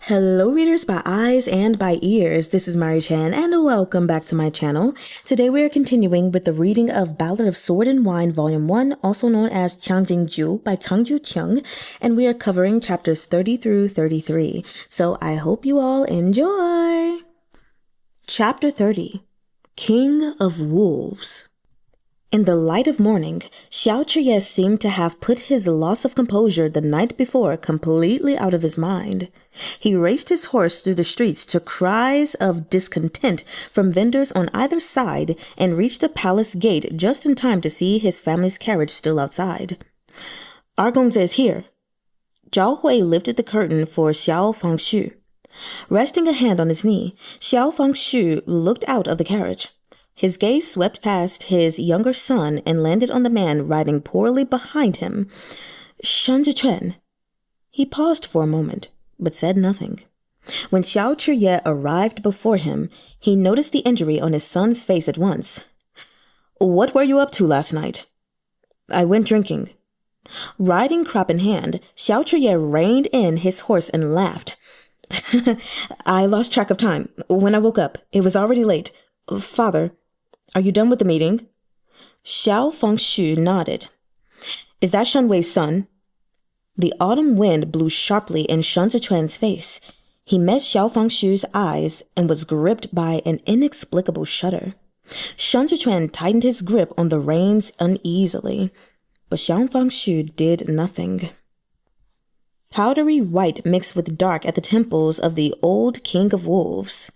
Hello readers by eyes and by ears, this is Mari Chan and welcome back to my channel. Today we are continuing with the reading of Ballad of Sword and Wine Volume 1, also known as Qingging by Tang Jiu Qing, and we are covering chapters 30 through 33, so I hope you all enjoy! Chapter 30, King of Wolves. In the light of morning, Chr-yeh seemed to have put his loss of composure the night before completely out of his mind. He raced his horse through the streets to cries of discontent from vendors on either side and reached the palace gate just in time to see his family's carriage still outside. "Our Gongzi is here." Zhao Hui lifted the curtain for Xiao Fangxu. Resting a hand on his knee, Xiao Fangxu looked out of the carriage. His gaze swept past his younger son and landed on the man riding poorly behind him. "Zechuan." He paused for a moment, but said nothing. When Chr-yeh arrived before him, he noticed the injury on his son's face at once. "What were you up to last night?" "I went drinking." Riding crop in hand, Chr-yeh reined in his horse and laughed. "I lost track of time. When I woke up, it was already late. Father, are you done with the meeting?" Xiao Fangxu nodded. "Is that Shun Wei's son?" The autumn wind blew sharply in Shun Zechuan's face. He met Xiao Fangxu's eyes and was gripped by an inexplicable shudder. Shun Zechuan tightened his grip on the reins uneasily, but Xiao Fangxu did nothing. Powdery white mixed with dark at the temples of the old King of Wolves.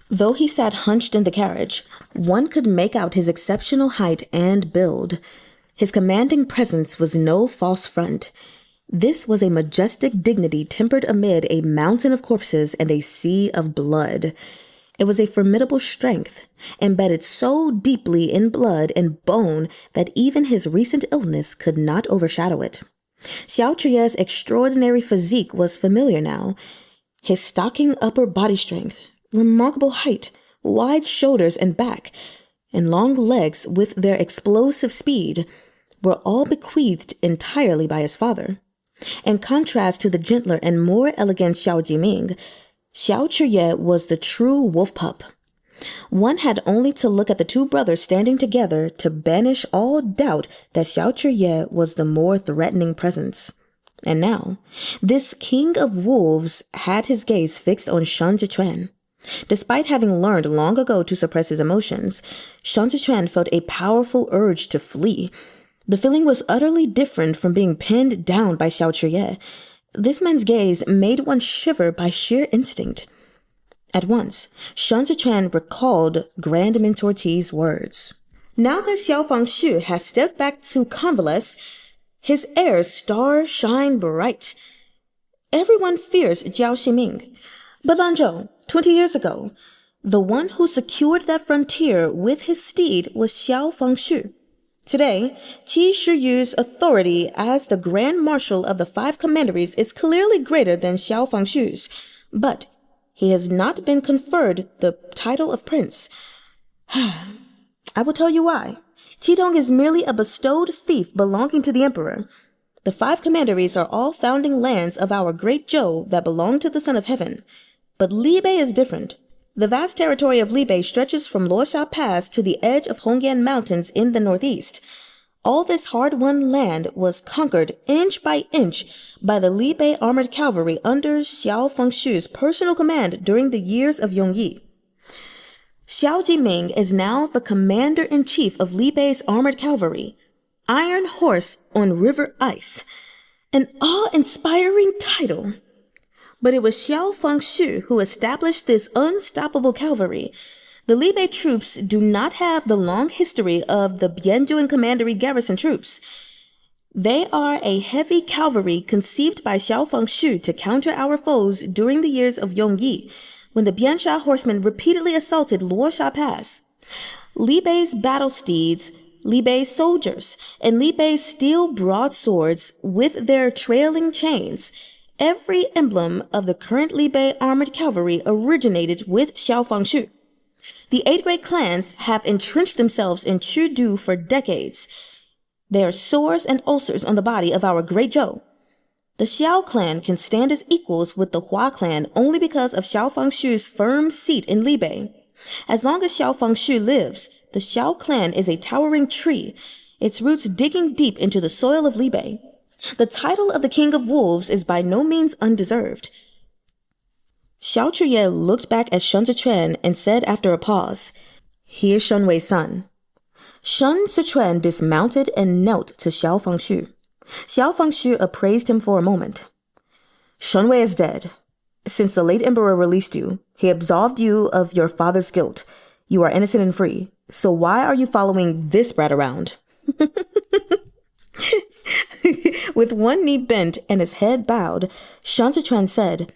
Though he sat hunched in the carriage, one could make out his exceptional height and build. His commanding presence was no false front. This was a majestic dignity tempered amid a mountain of corpses and a sea of blood. It was a formidable strength, embedded so deeply in blood and bone that even his recent illness could not overshadow it. Chr-yeh's extraordinary physique was familiar now. His stocking upper body strength, remarkable height, wide shoulders and back, and long legs with their explosive speed were all bequeathed entirely by his father. In contrast to the gentler and more elegant Xiao Jiming, Chr-yeh was the true wolf pup. One had only to look at the two brothers standing together to banish all doubt that Chr-yeh was the more threatening presence. And now, this king of wolves had his gaze fixed on Shun Zechuan. Despite having learned long ago to suppress his emotions, Shun Zechuan felt a powerful urge to flee. The feeling was utterly different from being pinned down by Chr-yeh. This man's gaze made one shiver by sheer instinct. At once, Shun Zechuan recalled Grand Mentor T's words. Now that Xiao Fangxu has stepped back to convalesce, his heirs star shine bright. Everyone fears Jiao Ximing. But Lanzhou, 20 years ago, the one who secured that frontier with his steed was Xiao Fangxu. Today, Qi Shiyu's authority as the Grand Marshal of the Five Commanderies is clearly greater than Xiao Fangxu's, but he has not been conferred the title of prince. I will tell you why. Qidong is merely a bestowed fief belonging to the emperor. The Five Commanderies are all founding lands of our great Zhou that belong to the Son of Heaven. But Libe is different. The vast territory of Libe stretches from Luosha Pass to the edge of Hongyan Mountains in the northeast. All this hard-won land was conquered inch by inch by the Libe armored cavalry under Xiao Fangxu's personal command during the years of Yongyi. Xiao Jiming is now the commander-in-chief of Libe's armored cavalry, Iron Horse on River Ice, an awe-inspiring title. But it was Xiao Fangxu who established this unstoppable cavalry. The Libe troops do not have the long history of the Bianjuan Commandery garrison troops. They are a heavy cavalry conceived by Xiao Fangxu to counter our foes during the years of Yongyi, when the Biansha horsemen repeatedly assaulted Luosha Pass. Libe's battle steeds, Libe's soldiers, and Libe's steel broadswords with their trailing chains, every emblem of the current Libe armored cavalry originated with Xiao Fangxu. The 8 great clans have entrenched themselves in Chu-du for decades. They are sores and ulcers on the body of our great Zhou. The Xiao clan can stand as equals with the Hua clan only because of Xiao Fangxu's firm seat in Libe. As long as Xiao Fangxu lives, the Xiao clan is a towering tree, its roots digging deep into the soil of Libe. The title of the King of Wolves is by no means undeserved. Chr-yeh looked back at Shun Zechuan and said after a pause, "He is Shun Wei's son." Shun Zechuan dismounted and knelt to Xiao Fangxu. Xiao Fangxu appraised him for a moment. "Shun Wei is dead. Since the late emperor released you, he absolved you of your father's guilt. You are innocent and free. So why are you following this brat around?" With one knee bent and his head bowed, Shun Zechuan said,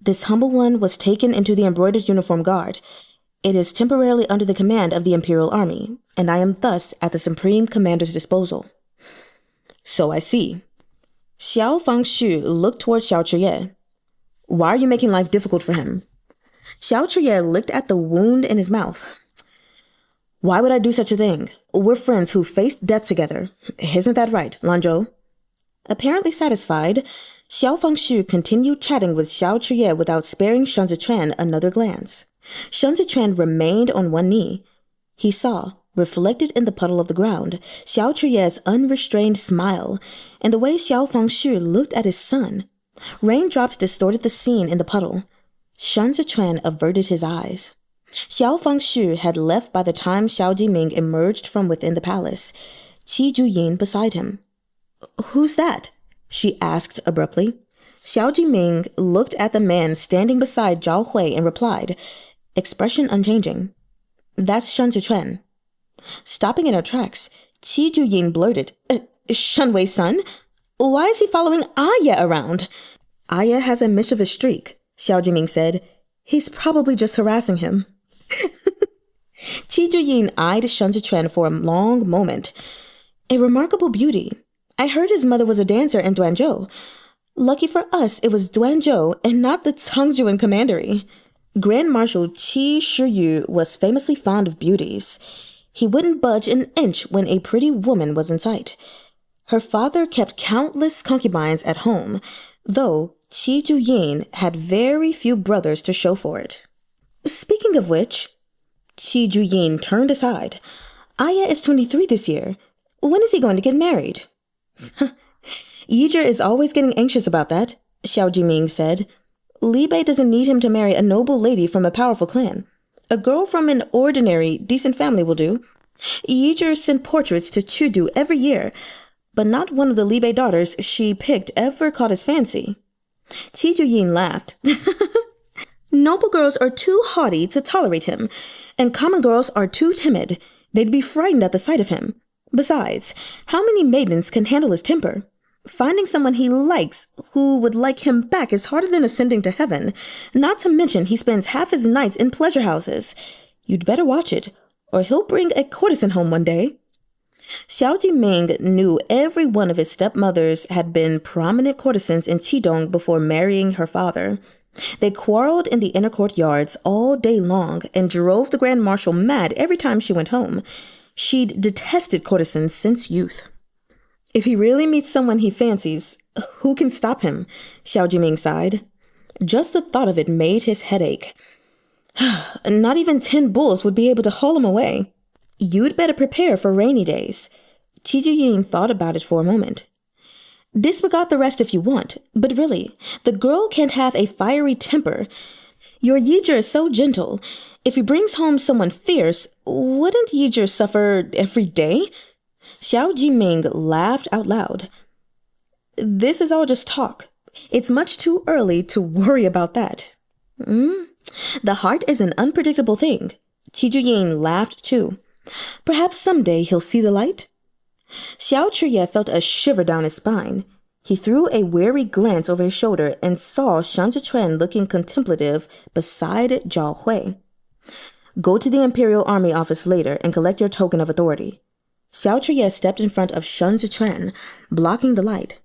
"This humble one was taken into the embroidered uniform guard. It is temporarily under the command of the imperial army, and I am thus at the supreme commander's disposal." "So I see." Xiao Fangxu looked toward Chr-yeh. "Why are you making life difficult for him?" Chr-yeh looked at the wound in his mouth. "Why would I do such a thing? We're friends who faced death together. Isn't that right, Lanzhou?" Apparently satisfied, Xiao Fangxu continued chatting with Chr-yeh without sparing Shun Zechuan another glance. Shun Zechuan remained on one knee. He saw, reflected in the puddle of the ground, Chr-yeh's unrestrained smile, and the way Xiao Fangxu looked at his son. Raindrops distorted the scene in the puddle. Shun Zechuan averted his eyes. Xiao Fangxu had left by the time Xiao Jiming emerged from within the palace, Qi Juyin beside him. "Who's that?" she asked abruptly. Xiao Jiming looked at the man standing beside Zhao Hui and replied, expression unchanging, "That's Shun Zechuan." Stopping in her tracks, Qi Juyin blurted, "Shun Wei's son? Why is he following Aya around?" "Aya has a mischievous streak," Xiao Jiming said. "He's probably just harassing him." Qi Juyin eyed Shun Zechuan for a long moment. "A remarkable beauty. I heard his mother was a dancer in Duanzhou. Lucky for us, it was Duanzhou and not the Tangjuan commandery." Grand Marshal Qi Shi was famously fond of beauties. He wouldn't budge an inch when a pretty woman was in sight. Her father kept countless concubines at home, though Qi Juyin had very few brothers to show for it. "Speaking of which," Qi Juyin turned aside. "Aya is 23 this year. When is he going to get married?" "Yizhi is always getting anxious about that," Xiao Jiming said. "Libe doesn't need him to marry a noble lady from a powerful clan. A girl from an ordinary, decent family will do. Yizhi sent portraits to Chudu every year, but not one of the Libe daughters she picked ever caught his fancy." Qi Juyin laughed. "Noble girls are too haughty to tolerate him, and common girls are too timid. They'd be frightened at the sight of him. Besides, how many maidens can handle his temper? Finding someone he likes who would like him back is harder than ascending to heaven, not to mention he spends half his nights in pleasure houses. You'd better watch it, or he'll bring a courtesan home one day." Xiao Jiming knew every one of his stepmothers had been prominent courtesans in Qidong before marrying her father. They quarreled in the inner courtyards all day long and drove the Grand Marshal mad every time she went home. She'd detested courtesans since youth. "If he really meets someone he fancies, who can stop him?" Xiao Jiming sighed. Just the thought of it made his head ache. "Not even 10 bulls would be able to haul him away." "You'd better prepare for rainy days." Qi Juyin thought about it for a moment. "Disregard the rest if you want, but really, the girl can't have a fiery temper. Your Yizhi is so gentle. If he brings home someone fierce, wouldn't Yizhi suffer every day?" Xiao Jiming laughed out loud. "This is all just talk. It's much too early to worry about that." "The heart is an unpredictable thing." Qi Juyin laughed too. "Perhaps someday he'll see the light." Chr-yeh felt a shiver down his spine. He threw a wary glance over his shoulder and saw Shun Zechuan looking contemplative beside Zhao Hui. "Go to the Imperial Army office later and collect your token of authority." Chr-yeh stepped in front of Shun Zechuan, blocking the light.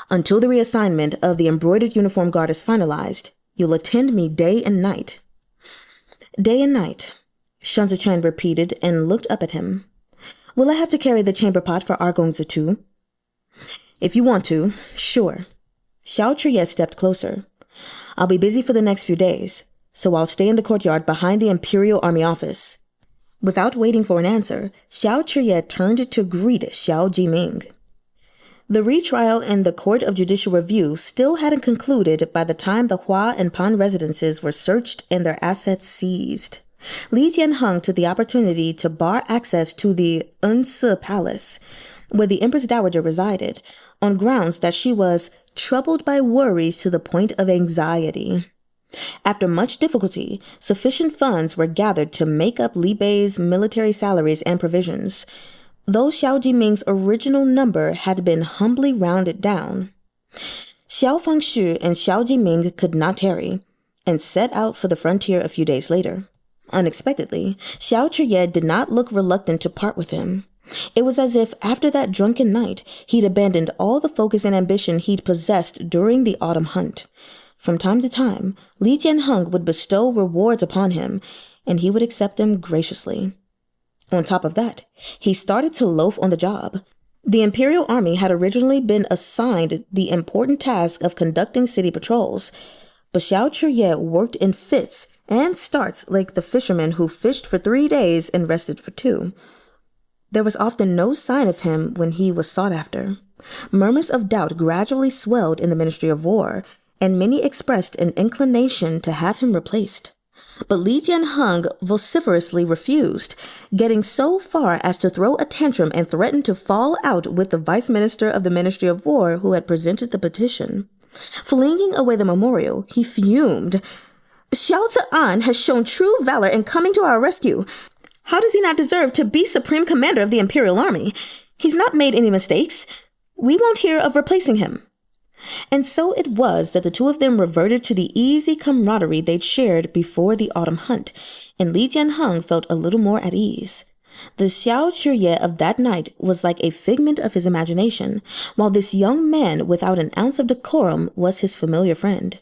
"Until the reassignment of the embroidered uniform guard is finalized, you'll attend me day and night." "Day and night," Shun Zechuan repeated and looked up at him. "Will I have to carry the chamber pot for our Gongzi too?" "If you want to, sure." Chr-yeh stepped closer. "I'll be busy for the next few days, so I'll stay in the courtyard behind the Imperial Army office." Without waiting for an answer, Chr-yeh turned to greet Xiao Jiming. The retrial in the Court of Judicial Review still hadn't concluded by the time the Hua and Pan residences were searched and their assets seized. Li Jianheng took the opportunity to bar access to the Untitled Palace, where the Empress Dowager resided, on grounds that she was troubled by worries to the point of anxiety. After much difficulty, sufficient funds were gathered to make up Li Bei's military salaries and provisions, though Xiao Jiming's original number had been humbly rounded down. Xiao Fangxu and Xiao Jiming could not tarry, and set out for the frontier a few days later. Unexpectedly, Xiao Qr-yeh did not look reluctant to part with him. It was as if after that drunken night, he'd abandoned all the focus and ambition he'd possessed during the autumn hunt. From time to time, Li Jianheng would bestow rewards upon him, and he would accept them graciously. On top of that, he started to loaf on the job. The Imperial Army had originally been assigned the important task of conducting city patrols, but Xiao Qr-yeh worked in fits and starts like the fisherman who fished for 3 days and rested for 2. There was often no sign of him when he was sought after. Murmurs of doubt gradually swelled in the Ministry of War, and many expressed an inclination to have him replaced. But Li Jianheng vociferously refused, getting so far as to throw a tantrum and threaten to fall out with the Vice Minister of the Ministry of War who had presented the petition. Flinging away the memorial, he fumed. "Xiao-Zhi-ANNE has shown true valor in coming to our rescue. How does he not deserve to be Supreme Commander of the Imperial Army? He's not made any mistakes. We won't hear of replacing him." And so it was that the two of them reverted to the easy camaraderie they'd shared before the autumn hunt, and Li Jianheng felt a little more at ease. The Xiao Qr-yeh of that night was like a figment of his imagination, while this young man without an ounce of decorum was his familiar friend.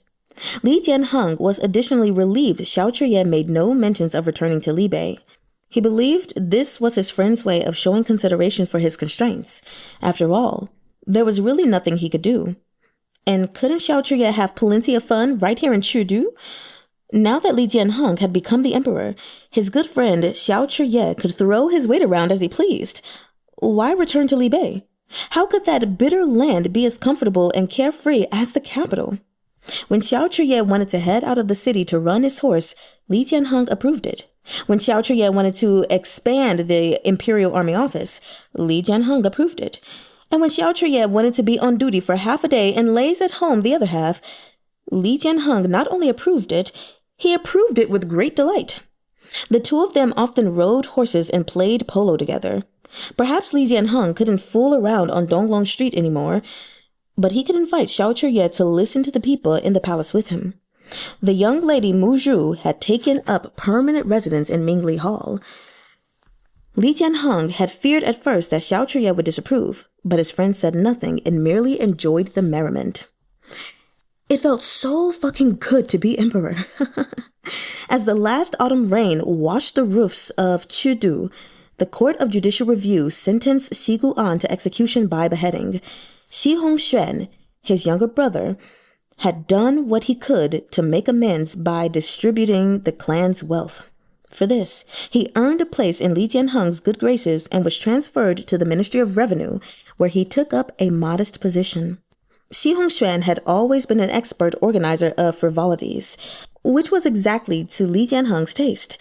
Li Jianheng was additionally relieved Xiao Qr-yeh made no mentions of returning to Li Bei. He believed this was his friend's way of showing consideration for his constraints. After all, there was really nothing he could do. And couldn't Xiao Qr-yeh have plenty of fun right here in Chengdu? Now that Li Jianheng had become the emperor, his good friend Xiao Qr-yeh could throw his weight around as he pleased. Why return to Li Bei? How could that bitter land be as comfortable and carefree as the capital? When Xiao Qr-yeh wanted to head out of the city to run his horse, Li Jianheng approved it. When Xiao Qr-yeh wanted to expand the Imperial Army office, Li Jianheng approved it. And when Xiao Qr-yeh wanted to be on duty for half a day and lays at home the other half, Li Jianheng not only approved it, he approved it with great delight. The two of them often rode horses and played polo together. Perhaps Li Jianheng couldn't fool around on Donglong Street anymore, but he could invite Xiao Qr-yeh to listen to the people in the palace with him. The young lady Mu Zhu had taken up permanent residence in Mingli Hall. Li Jianheng had feared at first that Xiao Qr-yeh would disapprove, but his friend said nothing and merely enjoyed the merriment. It felt so fucking good to be emperor. As the last autumn rain washed the roofs of Chengdu, the Court of Judicial Review sentenced Shi Guan to execution by beheading. Shen, his younger brother, had done what he could to make amends by distributing the clan's wealth. For this, he earned a place in Li Jianheng's good graces and was transferred to the Ministry of Revenue, where he took up a modest position. Shen had always been an expert organizer of frivolities, which was exactly to Li Jianheng's taste.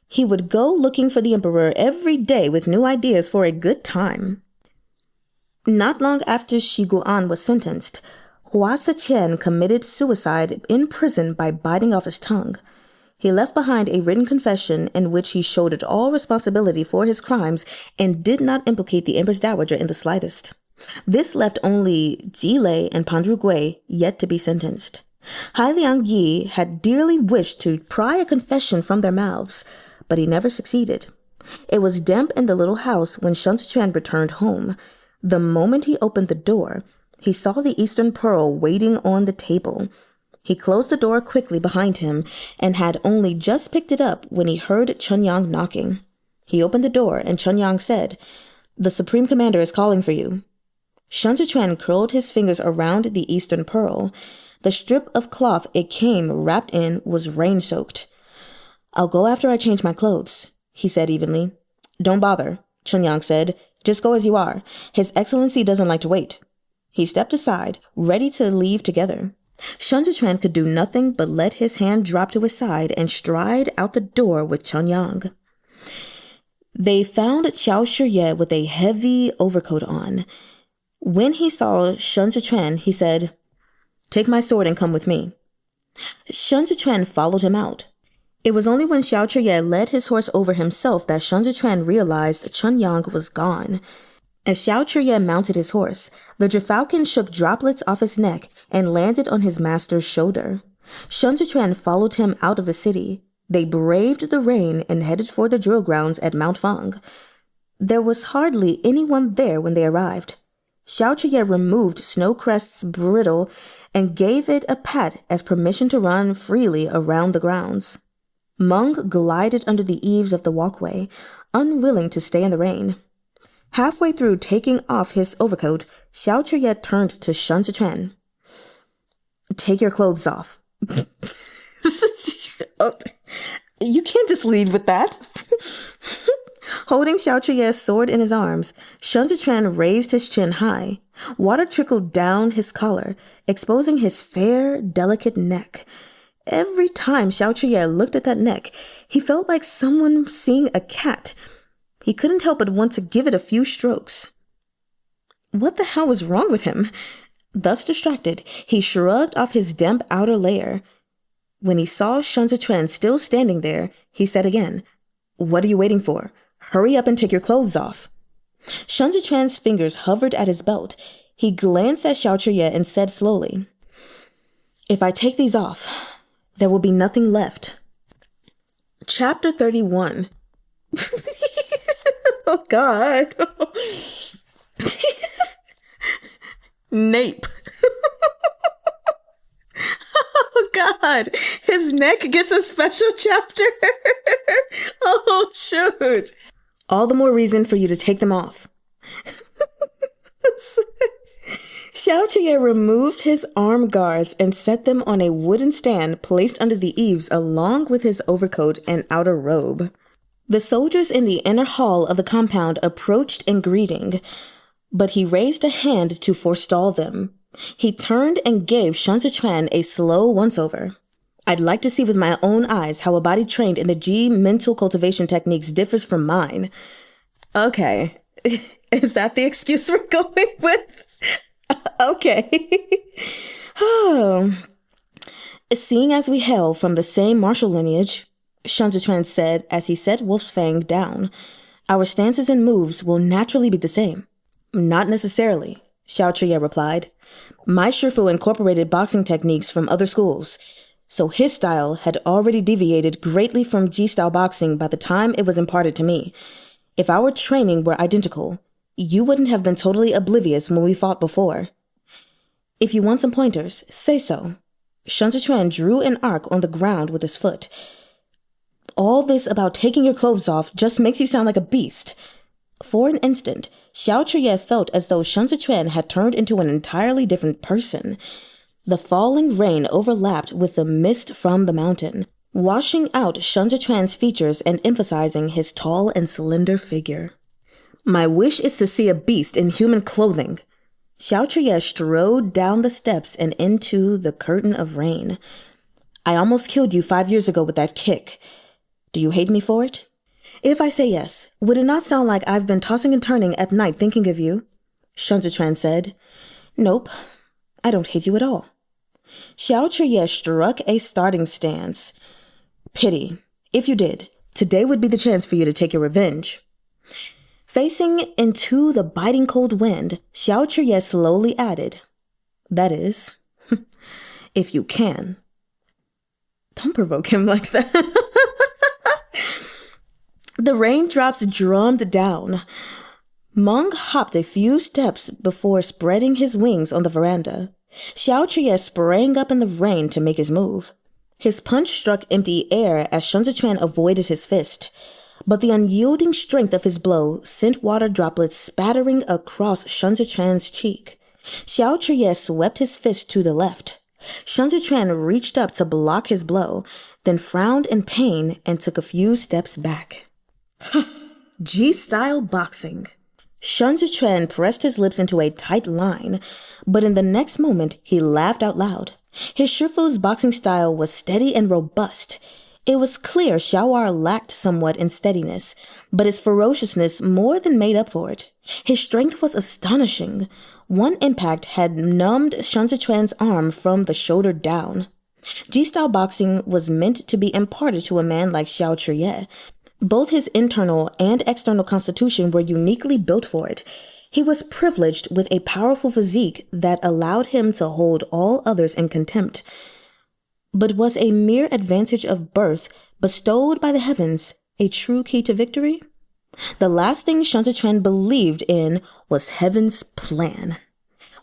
He would go looking for the emperor every day with new ideas for a good time. Not long after Shi Guan was sentenced, Hua Chen committed suicide in prison by biting off his tongue. He left behind a written confession in which he shouldered all responsibility for his crimes and did not implicate the Empress Dowager in the slightest. This left only Jile and Pandru Gui yet to be sentenced. Hai Liang Yi had dearly wished to pry a confession from their mouths, but he never succeeded. It was damp in the little house when Shun returned home. The moment he opened the door, he saw the Eastern Pearl waiting on the table. He closed the door quickly behind him and had only just picked it up when he heard Chunyang knocking. He opened the door and Chunyang said, "The Supreme Commander is calling for you." Shun Zechuan curled his fingers around the eastern pearl. The strip of cloth it came wrapped in was rain-soaked. "I'll go after I change my clothes," he said evenly. "Don't bother," Chun-yang said. "Just go as you are. His Excellency doesn't like to wait." He stepped aside, ready to leave together. Shun Zechuan could do nothing but let his hand drop to his side and stride out the door with Chun-yang. They found Chr-yeh with a heavy overcoat on. When he saw Shun Zechuan, he said, "Take my sword and come with me." Shun Zechuan followed him out. It was only when Chr-yeh led his horse over himself that Shun Zechuan realized Chun-yang was gone. As Chr-yeh mounted his horse, the Gerfalcon shook droplets off his neck and landed on his master's shoulder. Shun Zechuan followed him out of the city. They braved the rain and headed for the drill grounds at Mount Fang. There was hardly anyone there when they arrived. Chr-yeh removed Snowcrest's bridle and gave it a pat as permission to run freely around the grounds. Meng glided under the eaves of the walkway, unwilling to stay in the rain. Halfway through taking off his overcoat, Chr-yeh turned to Shun Zechuan. "Take your clothes off." Oh, you can't just lead with that. Holding Chr-yeh's sword in his arms, Shun Zechuan raised his chin high. Water trickled down his collar, exposing his fair, delicate neck. Every time Chr-yeh looked at that neck, he felt like someone seeing a cat. He couldn't help but want to give it a few strokes. What the hell was wrong with him? Thus distracted, he shrugged off his damp outer layer. When he saw Shun Zechuan still standing there, he said again, "What are you waiting for? Hurry up and take your clothes off." Shun Zechuan's fingers hovered at his belt. He glanced at Chr-yeh and said slowly, "If I take these off, there will be nothing left." Chapter 31. Oh, God. Nape. Oh, God. His neck gets a special chapter. Oh, shoot. All the more reason for you to take them off. Chr-yeh removed his arm guards and set them on a wooden stand placed under the eaves along with his overcoat and outer robe. The soldiers in the inner hall of the compound approached in greeting, but he raised a hand to forestall them. He turned and gave Shun Zechuan a slow once-over. "I'd like to see with my own eyes how a body trained in the Ji mental cultivation techniques differs from mine." Okay, is that the excuse we're going with? Okay. Oh. "Seeing as we hail from the same martial lineage," Shun Zechuan said as he set Wolf's Fang down, "our stances and moves will naturally be the same." "Not necessarily," Chr-yeh replied. "My Shifu incorporated boxing techniques from other schools, so his style had already deviated greatly from Ji-style boxing by the time it was imparted to me. If our training were identical, you wouldn't have been totally oblivious when we fought before. If you want some pointers, say so." Shun Zechuan drew an arc on the ground with his foot. "All this about taking your clothes off just makes you sound like a beast." For an instant, Chr-yeh felt as though Shun Zechuan had turned into an entirely different person. The falling rain overlapped with the mist from the mountain, washing out Shun Zechuan's features and emphasizing his tall and slender figure. "My wish is to see a beast in human clothing." Chr-yeh strode down the steps and into the curtain of rain. "I almost killed you 5 years ago with that kick. Do you hate me for it?" "If I say yes, would it not sound like I've been tossing and turning at night thinking of you?" Shun Zechuan said. "Nope, I don't hate you at all." Chr-yeh struck a starting stance. "Pity. If you did, today would be the chance for you to take your revenge." Facing into the biting cold wind, Chr-yeh slowly added, "That is, if you can." Don't provoke him like that. The raindrops drummed down. Meng hopped a few steps before spreading his wings on the veranda. Chr-yeh sprang up in the rain to make his move. His punch struck empty air as Shun Zechuan avoided his fist. but the unyielding strength of his blow sent water droplets spattering across Shun Zechuan's cheek. Chr-yeh swept his fist to the left. Shun Zechuan reached up to block his blow, then frowned in pain and took a few steps back. G-style boxing. Shun Zechuan pressed his lips into a tight line, but in the next moment he laughed out loud. His Shifu's boxing style was steady and robust. It was clear Xiao lacked somewhat in steadiness, but his ferociousness more than made up for it. His strength was astonishing. One impact had numbed Shun Zechuan's arm from the shoulder down. G-style boxing was meant to be imparted to a man like Chr-yeh. Both his internal and external constitution were uniquely built for it. He was privileged with a powerful physique that allowed him to hold all others in contempt, but was a mere advantage of birth bestowed by the heavens a true key to victory? The last thing Shun Zechuan believed in was heaven's plan.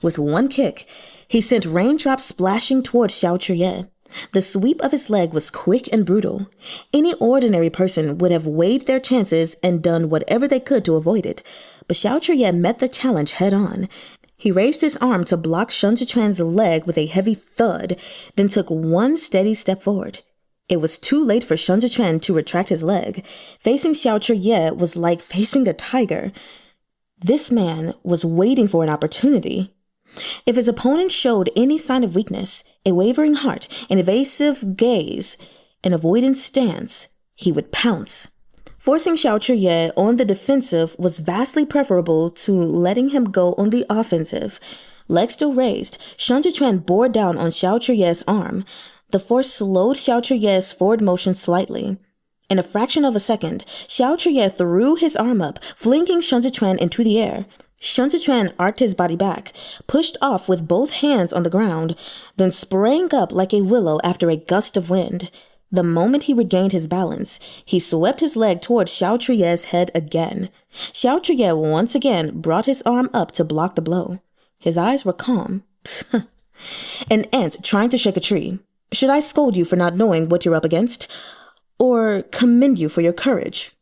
With one kick, he sent raindrops splashing toward Chr-yeh. The sweep of his leg was quick and brutal. Any ordinary person would have weighed their chances and done whatever they could to avoid it, but Chr-yeh met the challenge head on. He raised his arm to block Shun Zechuan's leg with a heavy thud, then took one steady step forward. It was too late for Shun Zechuan to retract his leg. Facing Chr-yeh was like facing a tiger. This man was waiting for an opportunity. If his opponent showed any sign of weakness, a wavering heart, an evasive gaze, an avoidant stance, he would pounce. Forcing Chr-yeh on the defensive was vastly preferable to letting him go on the offensive. Legs still raised, Shun Zechuan bore down on Chr-yeh's arm. The force slowed Chr-yeh's forward motion slightly. In a fraction of a second, Chr-yeh threw his arm up, flinging Shun Zechuan into the air. Shun Zechuan arced his body back, pushed off with both hands on the ground, then sprang up like a willow after a gust of wind. The moment he regained his balance, he swept his leg toward Chr-yeh's head again. Chr-yeh once again brought his arm up to block the blow. His eyes were calm. An ant trying to shake a tree. Should I scold you for not knowing what you're up against? Or commend you for your courage?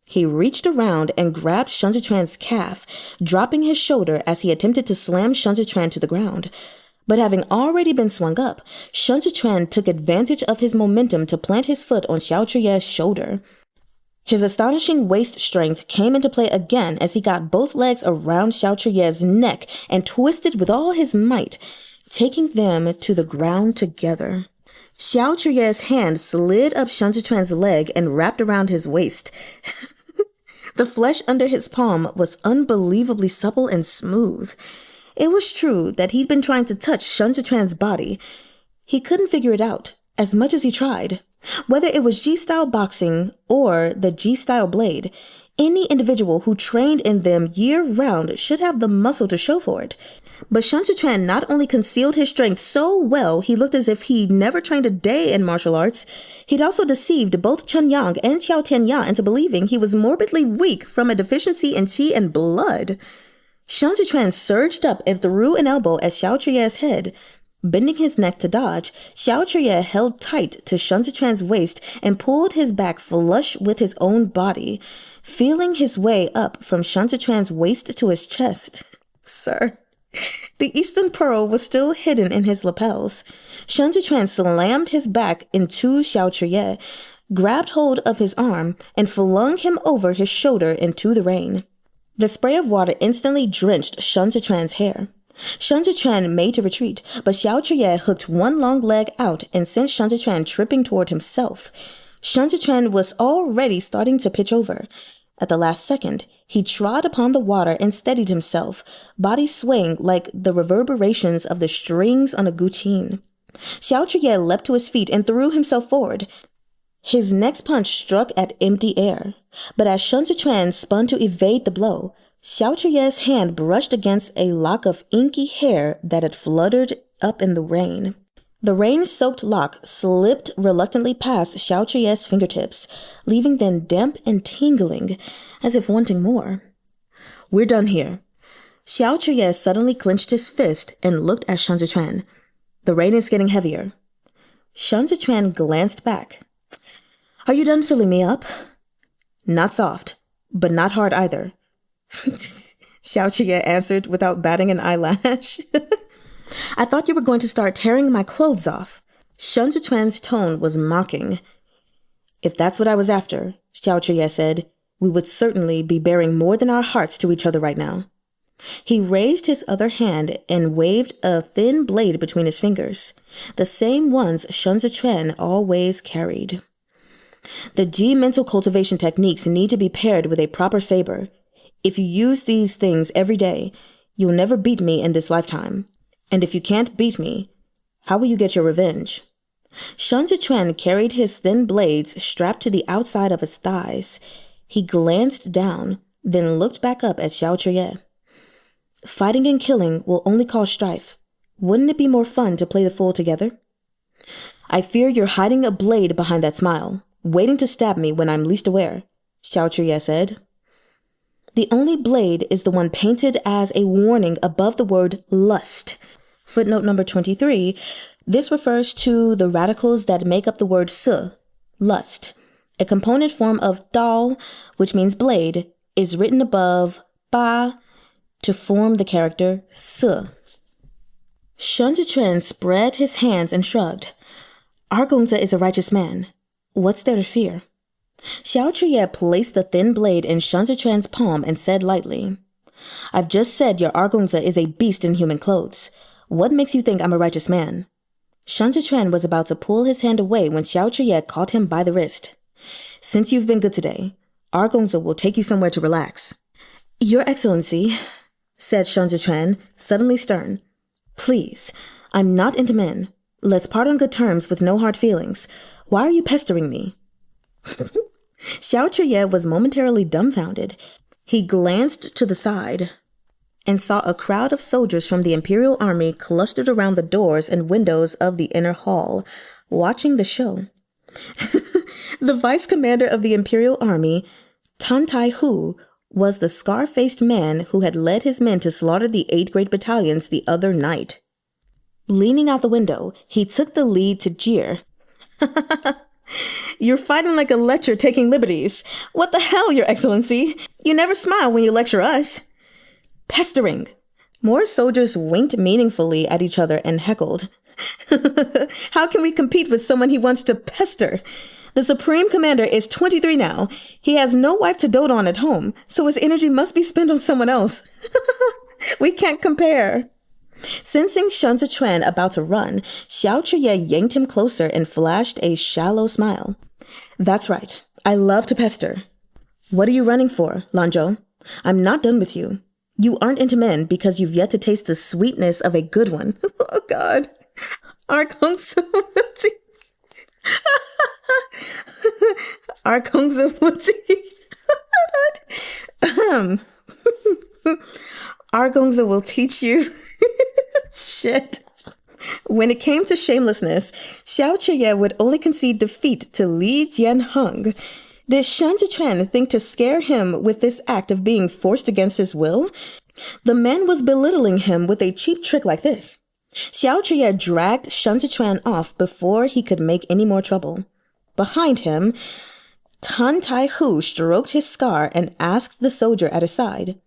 He reached around and grabbed Shun Zechuan's calf, dropping his shoulder as he attempted to slam Shun Zechuan to the ground. But having already been swung up, Shun Zechuan took advantage of his momentum to plant his foot on Chr-yeh's shoulder. His astonishing waist strength came into play again as he got both legs around Chr-yeh's neck and twisted with all his might, taking them to the ground together. Chr-yeh's hand slid up Shun Zechuan's leg and wrapped around his waist. The flesh under his palm was unbelievably supple and smooth. It was true that he'd been trying to touch Shun Zechuan's body. He couldn't figure it out, as much as he tried. Whether it was G-style boxing or the G-style blade, any individual who trained in them year-round should have the muscle to show for it. But Shun Zechuan not only concealed his strength so well he looked as if he'd never trained a day in martial arts, he'd also deceived both Chen-yang and Xiao into believing he was morbidly weak from a deficiency in qi and blood. Shun Zechuan surged up and threw an elbow at Chr-yeh's head. Bending his neck to dodge, Chr-yeh held tight to Shun Zechuan's waist and pulled his back flush with his own body, feeling his way up from Shun Zechuan's waist to his chest. Sir. The Eastern Pearl was still hidden in his lapels. Shun Zechuan slammed his back into Chr-yeh, grabbed hold of his arm, and flung him over his shoulder into the rain. The spray of water instantly drenched Shun Zechuan's hair. Shun Zechuan made to retreat, but Chr-yeh hooked one long leg out and sent Shun Zechuan tripping toward himself. Shun Zechuan was already starting to pitch over. At the last second, he trod upon the water and steadied himself, body swaying like the reverberations of the strings on a guqin. Chr-yeh leapt to his feet and threw himself forward. His next punch struck at empty air, but as Shun Zechuan spun to evade the blow, Chr-yeh's hand brushed against a lock of inky hair that had fluttered up in the rain. The rain-soaked lock slipped reluctantly past Chr-yeh's fingertips, leaving them damp and tingling, as if wanting more. We're done here. Chr-yeh suddenly clenched his fist and looked at Shun Zechuan. The rain is getting heavier. Shun Zechuan glanced back. Are you done filling me up? Not soft, but not hard either. Xiao answered without batting an eyelash. I thought you were going to start tearing my clothes off. Shun Zichuan's tone was mocking. If that's what I was after, Xiao said, we would certainly be bearing more than our hearts to each other right now. He raised his other hand and waved a thin blade between his fingers, the same ones Shun Zichuan always carried. The Ji mental cultivation techniques need to be paired with a proper saber. If you use these things every day, you'll never beat me in this lifetime. And if you can't beat me, how will you get your revenge? Shun Zichuan carried his thin blades strapped to the outside of his thighs. He glanced down, then looked back up at Xiao. Fighting and killing will only cause strife. Wouldn't it be more fun to play the fool together? I fear you're hiding a blade behind that smile, waiting to stab me when I'm least aware, Xiao said. The only blade is the one painted as a warning above the word lust. Footnote number 23. This refers to the radicals that make up the word su, lust. A component form of dao, which means blade, is written above ba to form the character su. Shun Zichuan spread his hands and shrugged. Our Gongzi is a righteous man. What's there to fear? Xiao placed the thin blade in Shun Zichuan's palm and said lightly, I've just said your Gongzi is a beast in human clothes. What makes you think I'm a righteous man? Shun Zichuan was about to pull his hand away when Xiao caught him by the wrist. Since you've been good today, our Gongzi will take you somewhere to relax. Your Excellency, said Shun Zichuan, suddenly stern. Please, I'm not into men. Let's part on good terms with no hard feelings. Why are you pestering me? Xiao was momentarily dumbfounded. He glanced to the side and saw a crowd of soldiers from the Imperial Army clustered around the doors and windows of the inner hall, watching the show. The vice commander of the Imperial Army, Tan Tai-hu, was the scar-faced man who had led his men to slaughter the 8 great battalions the other night. Leaning out the window, he took the lead to jeer. You're fighting like a lecher taking liberties. What the hell, Your Excellency? You never smile when you lecture us. Pestering. More soldiers winked meaningfully at each other and heckled. How can we compete with someone he wants to pester? The Supreme Commander is 23 now. He has no wife to dote on at home, so his energy must be spent on someone else. We can't compare. Sensing Shun Zichuan about to run, Xiao yanked him closer and flashed a shallow smile. That's right. I love to pester. What are you running for, Lanzhou? I'm not done with you. You aren't into men because you've yet to taste the sweetness of a good one. Oh, God. Our Gongzi Our Gongzi Our Gongzi will teach you. Shit. When it came to shamelessness, Xiao would only concede defeat to Li Jianheng. Did Shun Zichuan think to scare him with this act of being forced against his will? The man was belittling him with a cheap trick like this. Xiao dragged Shun Zichuan off before he could make any more trouble. Behind him, Tan Tai-hu stroked his scar and asked the soldier at his side,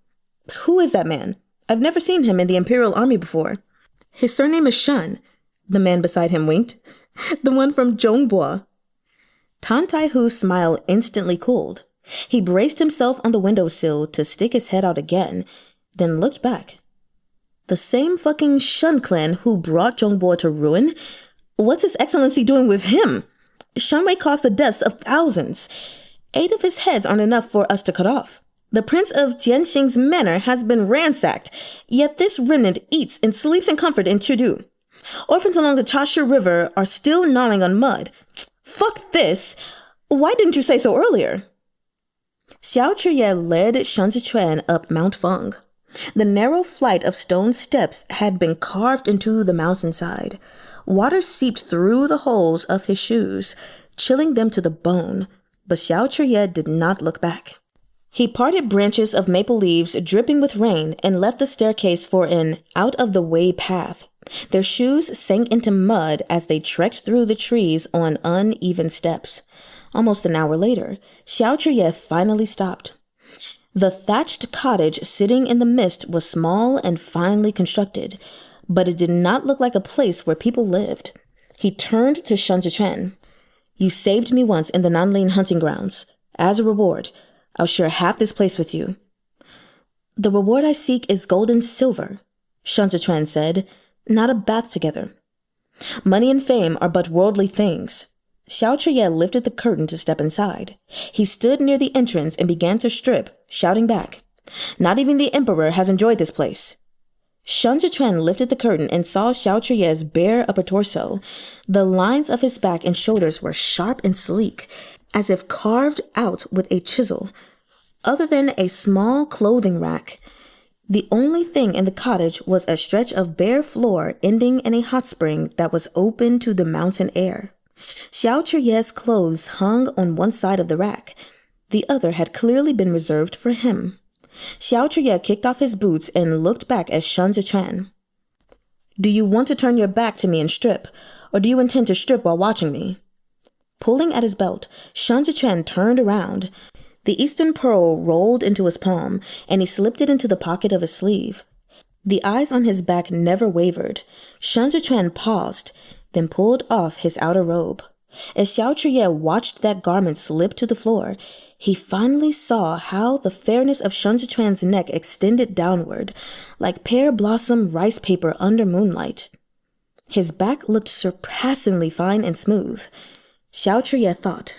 Who is that man? I've never seen him in the Imperial Army before. His surname is Shun. The man beside him winked. The one from Zhongbo. Tan Tai-hu's smile instantly cooled. He braced himself on the windowsill to stick his head out again, then looked back. The same fucking Shun clan who brought Zhongbo to ruin? What's His Excellency doing with him? Shun caused the deaths of thousands. 8 of his heads aren't enough for us to cut off. The Prince of Jianxing's manor has been ransacked, yet this remnant eats and sleeps in comfort in Chudu. Orphans along the Chashi River are still gnawing on mud. Fuck this! Why didn't you say so earlier? Xiao led Shun Zichuan up Mount Feng. The narrow flight of stone steps had been carved into the mountainside. Water seeped through the holes of his shoes, chilling them to the bone, but Xiao did not look back. He parted branches of maple leaves dripping with rain and left the staircase for an out-of-the-way path. Their shoes sank into mud as they trekked through the trees on uneven steps. Almost an hour later, Xiao finally stopped. The thatched cottage sitting in the mist was small and finely constructed, but it did not look like a place where people lived. He turned to Shun. "You saved me once in the Nanling hunting grounds. As a reward, I'll share half this place with you." "The reward I seek is gold and silver," Shun said, "not a bath together." "Money and fame are but worldly things." Xiao lifted the curtain to step inside. He stood near the entrance and began to strip, shouting back, "Not even the emperor has enjoyed this place." Shun lifted the curtain and saw Xiao's bare upper torso. The lines of his back and shoulders were sharp and sleek, as if carved out with a chisel. Other than a small clothing rack, the only thing in the cottage was a stretch of bare floor ending in a hot spring that was open to the mountain air. Xiao's clothes hung on one side of the rack. The other had clearly been reserved for him. Xiao kicked off his boots and looked back at Shun. "Do you want to turn your back to me and strip, or do you intend to strip while watching me?" Pulling at his belt, Shun turned around. The Eastern pearl rolled into his palm, and he slipped it into the pocket of his sleeve. The eyes on his back never wavered. Shun paused, then pulled off his outer robe. As Xiao watched that garment slip to the floor, he finally saw how the fairness of Shun neck extended downward, like pear blossom rice paper under moonlight. His back looked surpassingly fine and smooth. Xiao thought,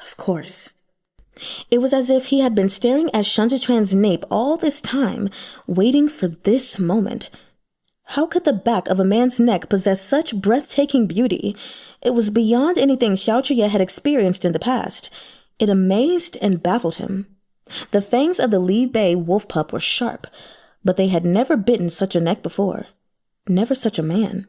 "Of course." It was as if he had been staring at Shun nape all this time, waiting for this moment. How could the back of a man's neck possess such breathtaking beauty? It was beyond anything Xiao had experienced in the past. It amazed and baffled him. The fangs of the Li Bei wolf pup were sharp, but they had never bitten such a neck before. Never such a man.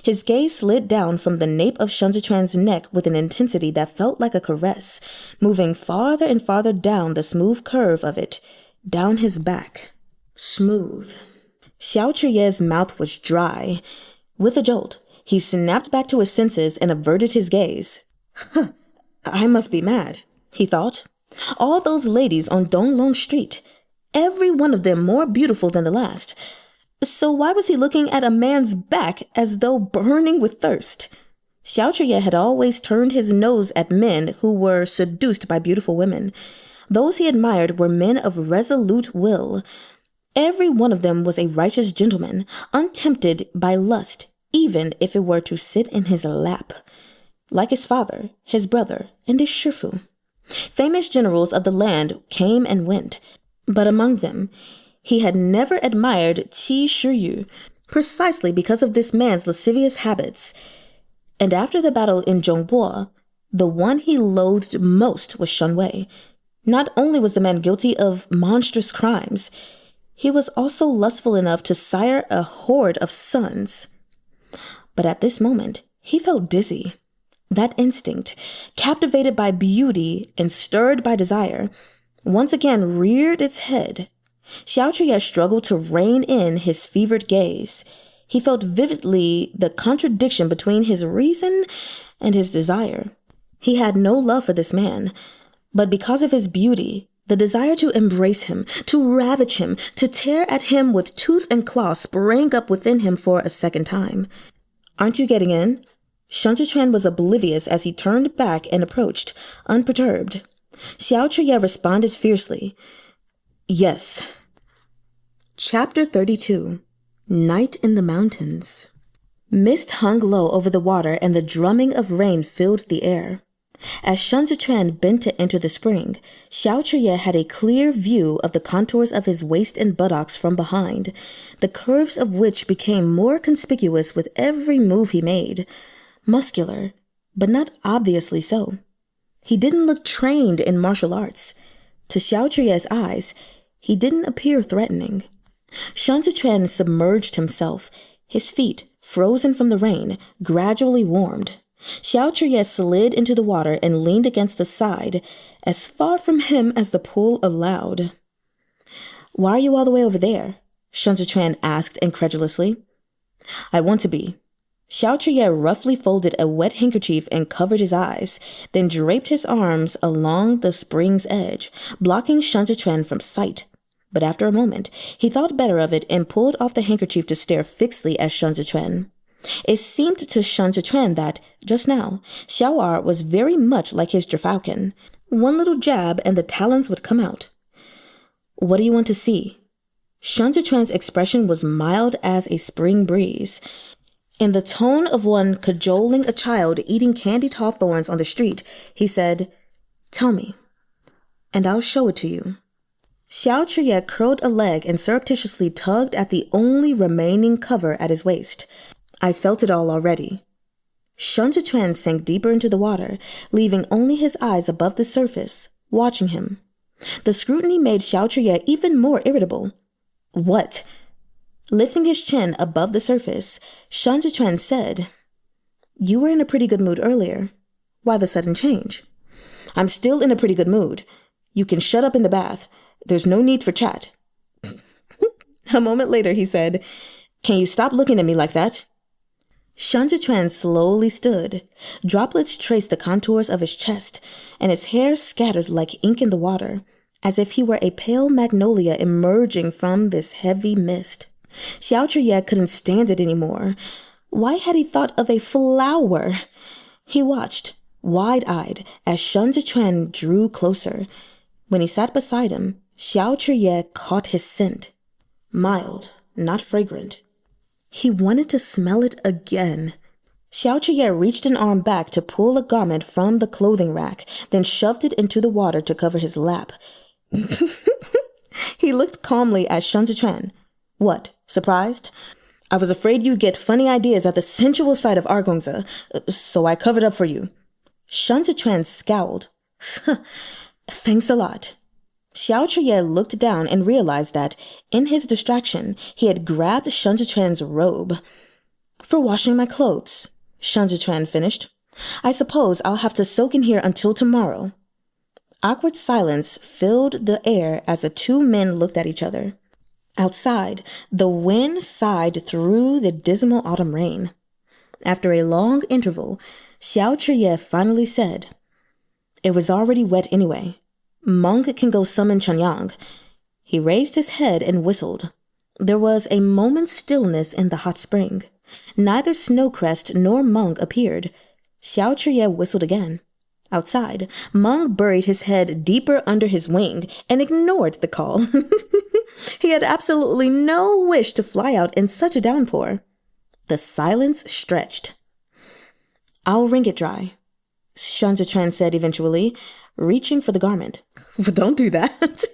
His gaze slid down from the nape of Shun neck with an intensity that felt like a caress, moving farther and farther down the smooth curve of it, down his back. Smooth. Xiao's mouth was dry. With a jolt, he snapped back to his senses and averted his gaze. "I must be mad," he thought. "All those ladies on Donglong Street, every one of them more beautiful than the last. So why was he looking at a man's back as though burning with thirst?" Xiao had always turned his nose at men who were seduced by beautiful women. Those he admired were men of resolute will. Every one of them was a righteous gentleman, untempted by lust, even if it were to sit in his lap. Like his father, his brother, and his shifu. Famous generals of the land came and went, but among them, he had never admired Qi, precisely because of this man's lascivious habits. And after the battle in Zhongbo, the one he loathed most was Shun Wei. Not only was the man guilty of monstrous crimes, he was also lustful enough to sire a horde of sons. But at this moment, he felt dizzy. That instinct, captivated by beauty and stirred by desire, once again reared its head. Xiao struggled to rein in his fevered gaze. He felt vividly the contradiction between his reason and his desire. He had no love for this man, but because of his beauty, the desire to embrace him, to ravage him, to tear at him with tooth and claw sprang up within him for a second time. "Aren't you getting in?" Shun was oblivious as he turned back and approached, unperturbed. Xiao responded fiercely, "Yes." Chapter 32. Night in the Mountains. Mist hung low over the water and the drumming of rain filled the air. As Shun bent to enter the spring, Xiao had a clear view of the contours of his waist and buttocks from behind, the curves of which became more conspicuous with every move he made. Muscular, but not obviously so. He didn't look trained in martial arts. To Xiao's eyes, he didn't appear threatening. Shun submerged himself, his feet, frozen from the rain, gradually warmed. Xiao slid into the water and leaned against the side, as far from him as the pool allowed. "Why are you all the way over there?" Shun asked incredulously. "I want to be." Xiao roughly folded a wet handkerchief and covered his eyes, then draped his arms along the spring's edge, blocking Shen from sight. But after a moment, he thought better of it and pulled off the handkerchief to stare fixedly at Shen. It seemed to Shen that, just now, Xiao was very much like his Gerfalcon. One little jab and the talons would come out. "What do you want to see?" Shen expression was mild as a spring breeze. In the tone of one cajoling a child eating candied hawthorns on the street, he said, "Tell me, and I'll show it to you." Xiao curled a leg and surreptitiously tugged at the only remaining cover at his waist. I felt it all already. Shen sank deeper into the water, leaving only his eyes above the surface, watching him. The scrutiny made Xiao even more irritable. "What?" Lifting his chin above the surface, Shen said, "You were in a pretty good mood earlier. Why the sudden change?" "I'm still in a pretty good mood. You can shut up in the bath. There's no need for chat." A moment later, he said, "Can you stop looking at me like that?" Shen slowly stood. Droplets traced the contours of his chest, and his hair scattered like ink in the water, as if he were a pale magnolia emerging from this heavy mist. Xiao couldn't stand it anymore. Why had he thought of a flower? He watched, wide-eyed, as Shen drew closer. When he sat beside him, Xiao caught his scent. Mild, not fragrant. He wanted to smell it again. Xiao reached an arm back to pull a garment from the clothing rack, then shoved it into the water to cover his lap. He looked calmly at Shen. "What, surprised? I was afraid you'd get funny ideas at the sensual sight of Argongza, so I covered up for you." Shen scowled. "Thanks a lot." Xiao looked down and realized that, in his distraction, he had grabbed Shen robe. "For washing my clothes," Shen finished. "I suppose I'll have to soak in here until tomorrow." Awkward silence filled the air as the two men looked at each other. Outside, the wind sighed through the dismal autumn rain. After a long interval, Xiao finally said, "It was already wet anyway. Meng can go summon Qiangging." He raised his head and whistled. There was a moment's stillness in the hot spring. Neither Snowcrest nor Meng appeared. Xiao whistled again. Outside, Meng buried his head deeper under his wing and ignored the call. He had absolutely no wish to fly out in such a downpour. The silence stretched. "I'll wring it dry," Shen said eventually, reaching for the garment. "Don't do that."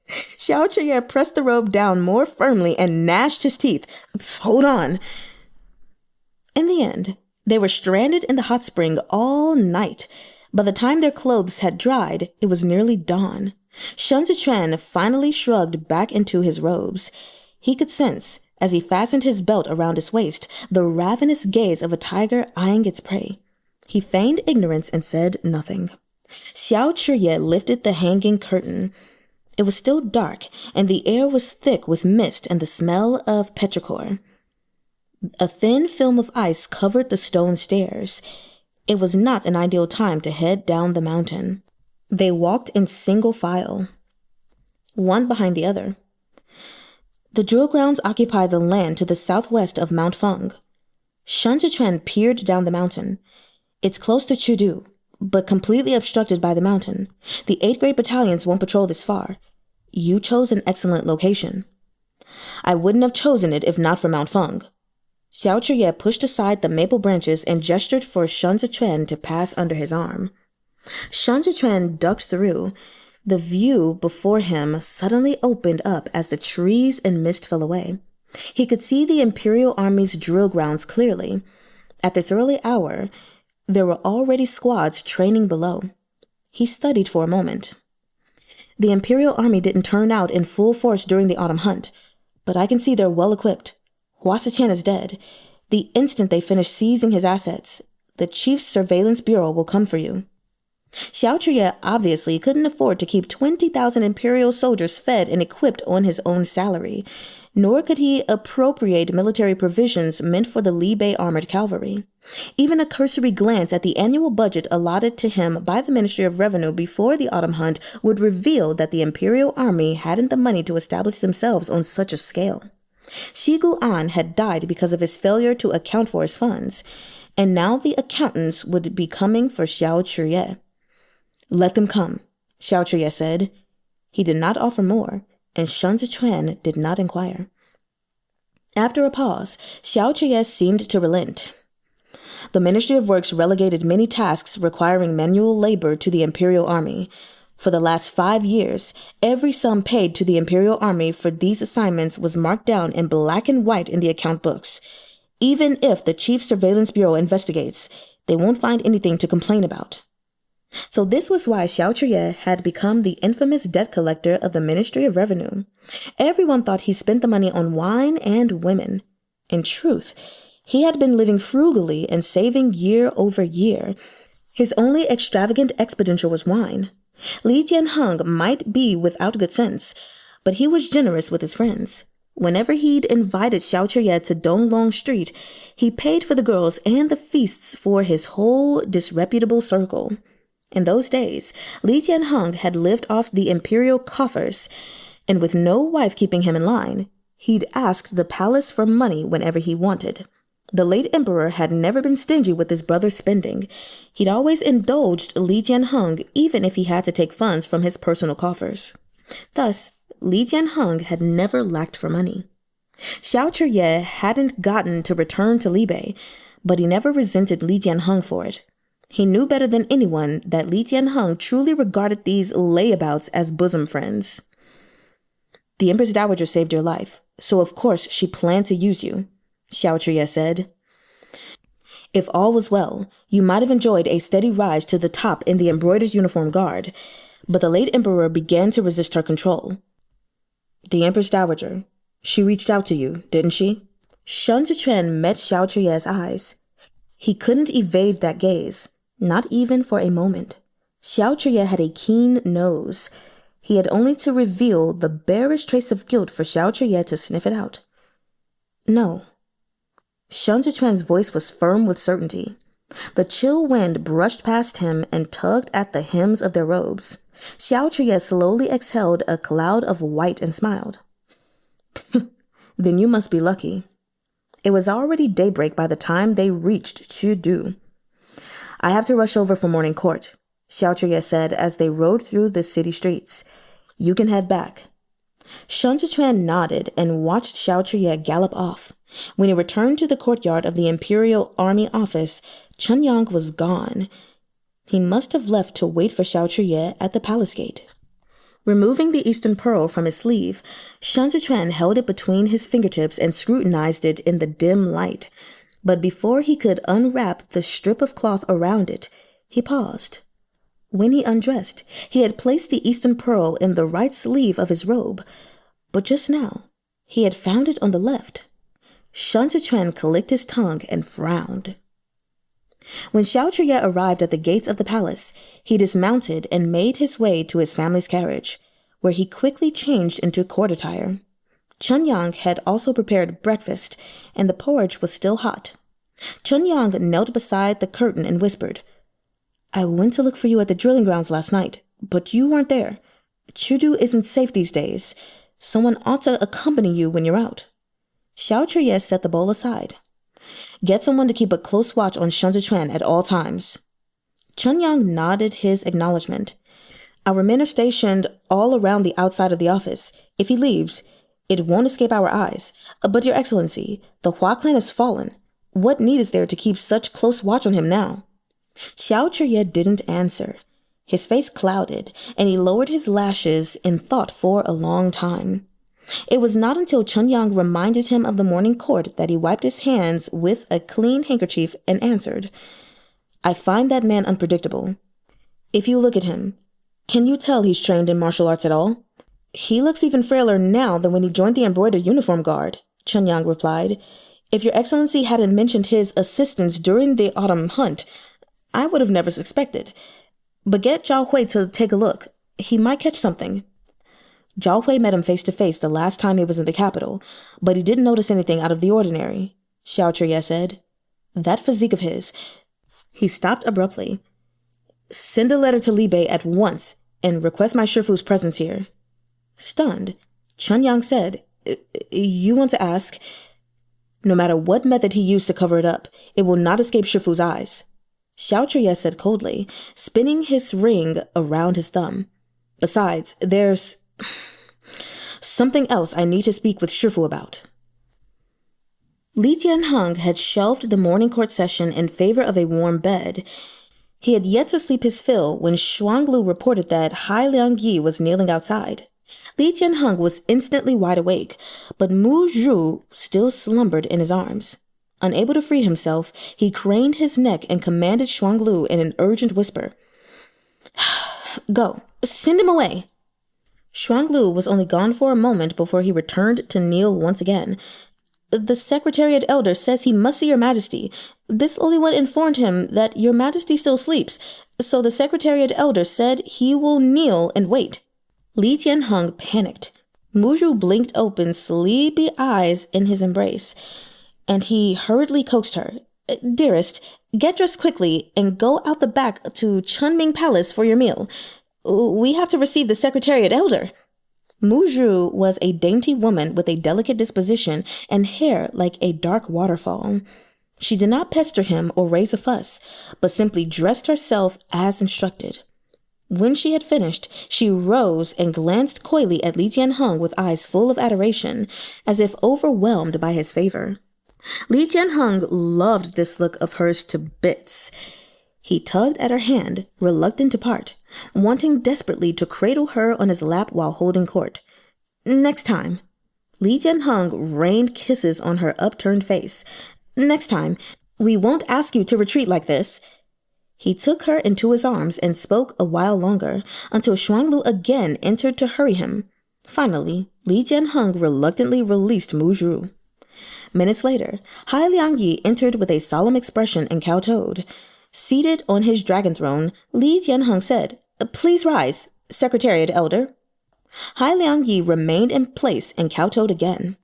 Xiao pressed the robe down more firmly and gnashed his teeth. "Hold on." In the end, they were stranded in the hot spring all night. By the time their clothes had dried, it was nearly dawn. Shen finally shrugged back into his robes. He could sense, as he fastened his belt around his waist, the ravenous gaze of a tiger eyeing its prey. He feigned ignorance and said nothing. Chr-yeh lifted the hanging curtain. It was still dark, and the air was thick with mist and the smell of petrichor. A thin film of ice covered the stone stairs. It was not an ideal time to head down the mountain. They walked in single file, one behind the other. The drill grounds occupy the land to the southwest of Mount Feng. Shen peered down the mountain. It's close to Chudu, but completely obstructed by the mountain. The 8th grade battalions won't patrol this far. You chose an excellent location. I wouldn't have chosen it if not for Mount Feng. Xiao pushed aside the maple branches and gestured for Shen to pass under his arm. Shen ducked through. The view before him suddenly opened up as the trees and mist fell away. He could see the Imperial Army's drill grounds clearly. At this early hour, there were already squads training below. He studied for a moment. The Imperial Army didn't turn out in full force during the autumn hunt, but I can see they're well equipped. Hua Xichen is dead. The instant they finish seizing his assets, the Chief's Surveillance Bureau will come for you. Xiao obviously couldn't afford to keep 20,000 Imperial soldiers fed and equipped on his own salary. nor could he appropriate military provisions meant for the Libe armored cavalry. Even a cursory glance at the annual budget allotted to him by the Ministry of Revenue before the autumn hunt would reveal that the imperial army hadn't the money to establish themselves on such a scale. Shi-Gu-an had died because of his failure to account for his funds, and now the accountants would be coming for Xiao Chr-yeh. "Let them come," Xiao Chr-yeh said. He did not offer more, and Shun Zechuan did not inquire. After a pause, Xiao Chr-yeh seemed to relent. The Ministry of Works relegated many tasks requiring manual labor to the Imperial Army. For the last 5 years, every sum paid to the Imperial Army for these assignments was marked down in black and white in the account books. Even if the Chief Surveillance Bureau investigates, they won't find anything to complain about. So this was why Xiao Chr-yeh had become the infamous debt collector of the Ministry of Revenue. Everyone thought he spent the money on wine and women. In truth, he had been living frugally and saving year over year. His only extravagant expenditure was wine. Jianheng might be without good sense, but he was generous with his friends. Whenever he'd invited Xiao Chr-yeh to Donglong Street, he paid for the girls and the feasts for his whole disreputable circle. In those days, Jianheng had lived off the imperial coffers, and with no wife keeping him in line, he'd asked the palace for money whenever he wanted. The late emperor had never been stingy with his brother's spending. He'd always indulged Jianheng even if he had to take funds from his personal coffers. Thus, Jianheng had never lacked for money. Xiao Chr-yeh hadn't gotten to return to Libe, but he never resented Jianheng for it. He knew better than anyone that Jianheng truly regarded these layabouts as bosom friends. "The Empress Dowager saved your life, so of course she planned to use you," Xiao Chr-yeh said. "If all was well, you might have enjoyed a steady rise to the top in the embroidered uniform guard, but the late emperor began to resist her control." "The Empress Dowager, she reached out to you, didn't she?" Shun Zechuan met Xiao Chr-yeh's eyes. He couldn't evade that gaze, not even for a moment. Xiao Chr-yeh had a keen nose. He had only to reveal the barest trace of guilt for Xiao Chr-yeh to sniff it out. "No." Shun Zechuan's voice was firm with certainty. The chill wind brushed past him and tugged at the hems of their robes. Xiao Chr-yeh slowly exhaled a cloud of white and smiled. "Then you must be lucky." It was already daybreak by the time they reached Chu-du. "I have to rush over for morning court," Xiao Chr-yeh said as they rode through the city streets. "You can head back." Shun Zechuan nodded and watched Xiao Chr-yeh gallop off. When he returned to the courtyard of the Imperial Army office, Chun-yang was gone. He must have left to wait for Xiao Chr-yeh at the palace gate. Removing the Eastern Pearl from his sleeve, Shun Zechuan held it between his fingertips and scrutinized it in the dim light. But before he could unwrap the strip of cloth around it, he paused. When he undressed, he had placed the Eastern Pearl in the right sleeve of his robe, but just now he had found it on the left. Shun Zechuan clicked his tongue and frowned. When Xiao Chr-yeh arrived at the gates of the palace, he dismounted and made his way to his family's carriage, where he quickly changed into court attire. Chun-yang had also prepared breakfast, and the porridge was still hot. Chun-yang knelt beside the curtain and whispered, "I went to look for you at the drilling grounds last night, but you weren't there. Chu-du isn't safe these days. Someone ought to accompany you when you're out." Xiao Chr-yeh set the bowl aside. "Get someone to keep a close watch on Shun Zechuan at all times." Chun-yang nodded his acknowledgement. "Our men are stationed all around the outside of the office. If he leaves, it won't escape our eyes. But, Your Excellency, the Hua clan has fallen. What need is there to keep such close watch on him now?" Xiao Chr-yeh didn't answer. His face clouded, and he lowered his lashes in thought for a long time. It was not until Chun-yang reminded him of the morning court that he wiped his hands with a clean handkerchief and answered, "I find that man unpredictable. If you look at him, can you tell he's trained in martial arts at all?" "He looks even frailer now than when he joined the embroidered uniform guard," Chun-yang replied. "If Your Excellency hadn't mentioned his assistance during the autumn hunt, I would have never suspected. But get Zhao Hui to take a look. He might catch something." Zhao Hui met him face to face the last time he was in the capital, but he didn't notice anything out of the ordinary, Xiao said. That physique of his. He stopped abruptly. Send a letter to Libe at once and request my Shifu's presence here. Stunned, Chunyang said, You want to ask? No matter what method he used to cover it up, it will not escape Shifu's eyes, Xiao said coldly, spinning his ring around his thumb. Besides, there's something else I need to speak with Shifu about. Jianheng had shelved the morning court session in favor of a warm bed. He had yet to sleep his fill when Shuanglu reported that Hai Liangyi was kneeling outside. Jianheng was instantly wide awake, but Mu Zhu still slumbered in his arms. Unable to free himself, he craned his neck and commanded Shuanglu in an urgent whisper. Go, send him away. Shuanglu was only gone for a moment before he returned to kneel once again. The Secretariat Elder says he must see Your Majesty. This Holy One informed him that Your Majesty still sleeps, so the Secretariat Elder said he will kneel and wait. Jianheng panicked. Mu Zhu blinked open sleepy eyes in his embrace, and he hurriedly coaxed her. Dearest, get dressed quickly and go out the back to Chunming Palace for your meal. We have to receive the Secretariat Elder. Mu Zhu was a dainty woman with a delicate disposition and hair like a dark waterfall. She did not pester him or raise a fuss, but simply dressed herself as instructed. When she had finished, she rose and glanced coyly at Jianheng with eyes full of adoration, as if overwhelmed by his favor. Jianheng loved this look of hers to bits. He tugged at her hand, reluctant to part, wanting desperately to cradle her on his lap while holding court. Next time. Jianheng rained kisses on her upturned face. Next time, we won't ask you to retreat like this. He took her into his arms and spoke a while longer, until Shuanglu again entered to hurry him. Finally, Jianheng reluctantly released Mu Zhu. Minutes later, Hai Liangyi entered with a solemn expression and kowtowed. Seated on his dragon throne, Jianheng said, Please rise, Secretariat Elder. Hai Liangyi remained in place and kowtowed again.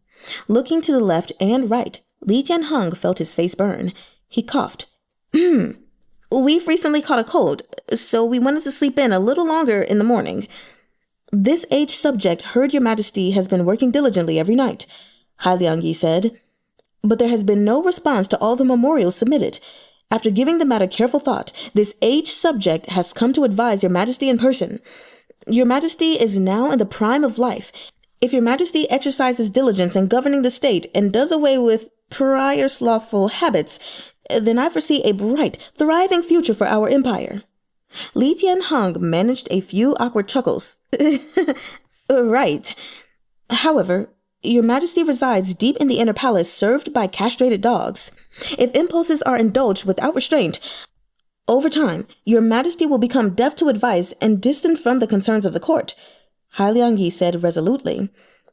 Looking to the left and right, Jianheng felt his face burn. He coughed. We've recently caught a cold, so we wanted to sleep in a little longer in the morning. This aged subject heard Your Majesty has been working diligently every night, Hai Liangyi said. But there has been no response to all the memorials submitted. After giving the matter careful thought, this aged subject has come to advise Your Majesty in person. Your Majesty is now in the prime of life. If Your Majesty exercises diligence in governing the state and does away with prior slothful habits, then I foresee a bright, thriving future for our empire. Jianheng managed a few awkward chuckles. Right. However, Your Majesty resides deep in the inner palace served by castrated dogs. If impulses are indulged without restraint, over time, Your Majesty will become deaf to advice and distant from the concerns of the court, Hai Liangyi said resolutely.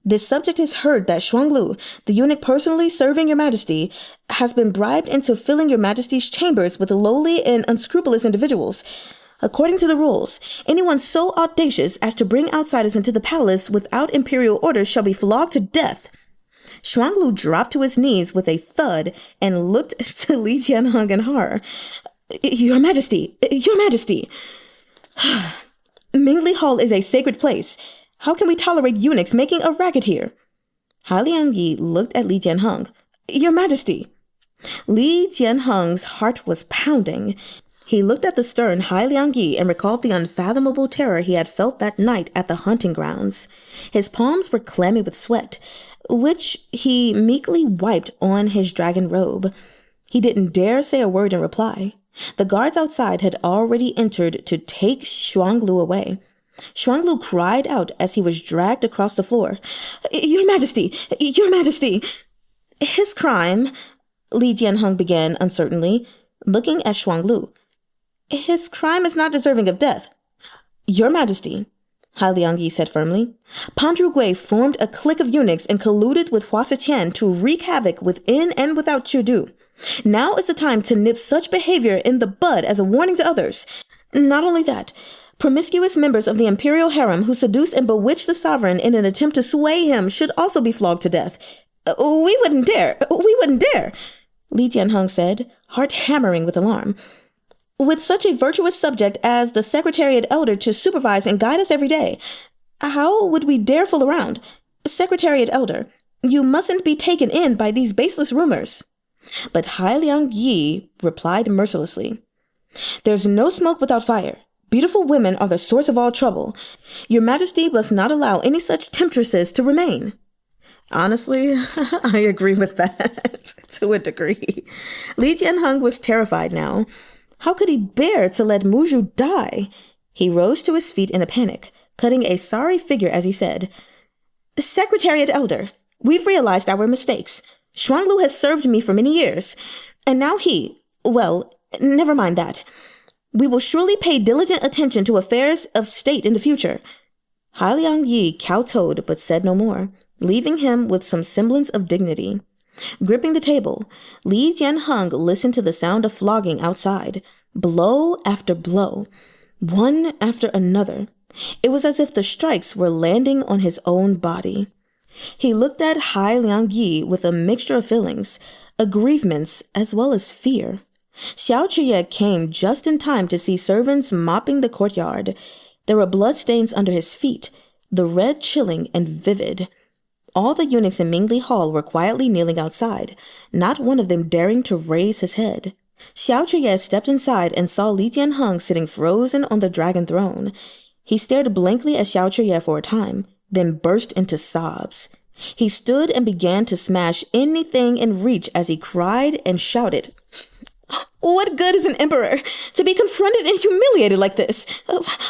This subject has heard that Shuanglu, the eunuch personally serving Your Majesty, has been bribed into filling Your Majesty's chambers with lowly and unscrupulous individuals. According to the rules, anyone so audacious as to bring outsiders into the palace without imperial orders shall be flogged to death. Shuanglu dropped to his knees with a thud and looked to Jianheng in horror. Your Majesty, Your Majesty. Mingli Hall is a sacred place. How can we tolerate eunuchs making a racket here? Hai Liangyi looked at Jianheng. Your Majesty. Jianheng's heart was pounding. He looked at the stern Hai Liangyi and recalled the unfathomable terror he had felt that night at the hunting grounds. His palms were clammy with sweat, which he meekly wiped on his dragon robe. He didn't dare say a word in reply. The guards outside had already entered to take Shuanglu away. Shuanglu cried out as he was dragged across the floor. Your Majesty! Your Majesty! His crime, Jianheng began uncertainly, looking at Shuanglu. His crime is not deserving of death. Your Majesty, Hai Liangyi said firmly. Pandru Gui formed a clique of eunuchs and colluded with Hua Xiqian to wreak havoc within and without Qiudu. Now is the time to nip such behavior in the bud as a warning to others. Not only that, Promiscuous members of the imperial harem who seduce and bewitch the sovereign in an attempt to sway him should also be flogged to death. We wouldn't dare. We wouldn't dare, Li Jianheng said, heart hammering with alarm. With such a virtuous subject as the Secretariat Elder to supervise and guide us every day, how would we dare fool around? Secretariat Elder, you mustn't be taken in by these baseless rumors. But Hai Liang Yi replied mercilessly. There's no smoke without fire. Beautiful women are the source of all trouble. Your Majesty must not allow any such temptresses to remain. Honestly, I agree with that to a degree. Li Jianheng was terrified now. How could he bear to let Muzhu die? He rose to his feet in a panic, cutting a sorry figure as he said, Secretariat Elder, we've realized our mistakes. Shuanglu has served me for many years, and now well, never mind that. We will surely pay diligent attention to affairs of state in the future. Hai Liang Yi kowtowed but said no more, leaving him with some semblance of dignity. Gripping the table, Li Jianheng listened to the sound of flogging outside, blow after blow, one after another. It was as if the strikes were landing on his own body. He looked at Hai Liang Yi with a mixture of feelings, aggrievements as well as fear. Xiao came just in time to see servants mopping the courtyard. There were bloodstains under his feet, the red chilling and vivid. All the eunuchs in Mingli Hall were quietly kneeling outside, not one of them daring to raise his head. Xiao stepped inside and saw Li Jianheng sitting frozen on the dragon throne. He stared blankly at Xiao for a time, then burst into sobs. He stood and began to smash anything in reach as he cried and shouted, What good is an emperor? To be confronted and humiliated like this?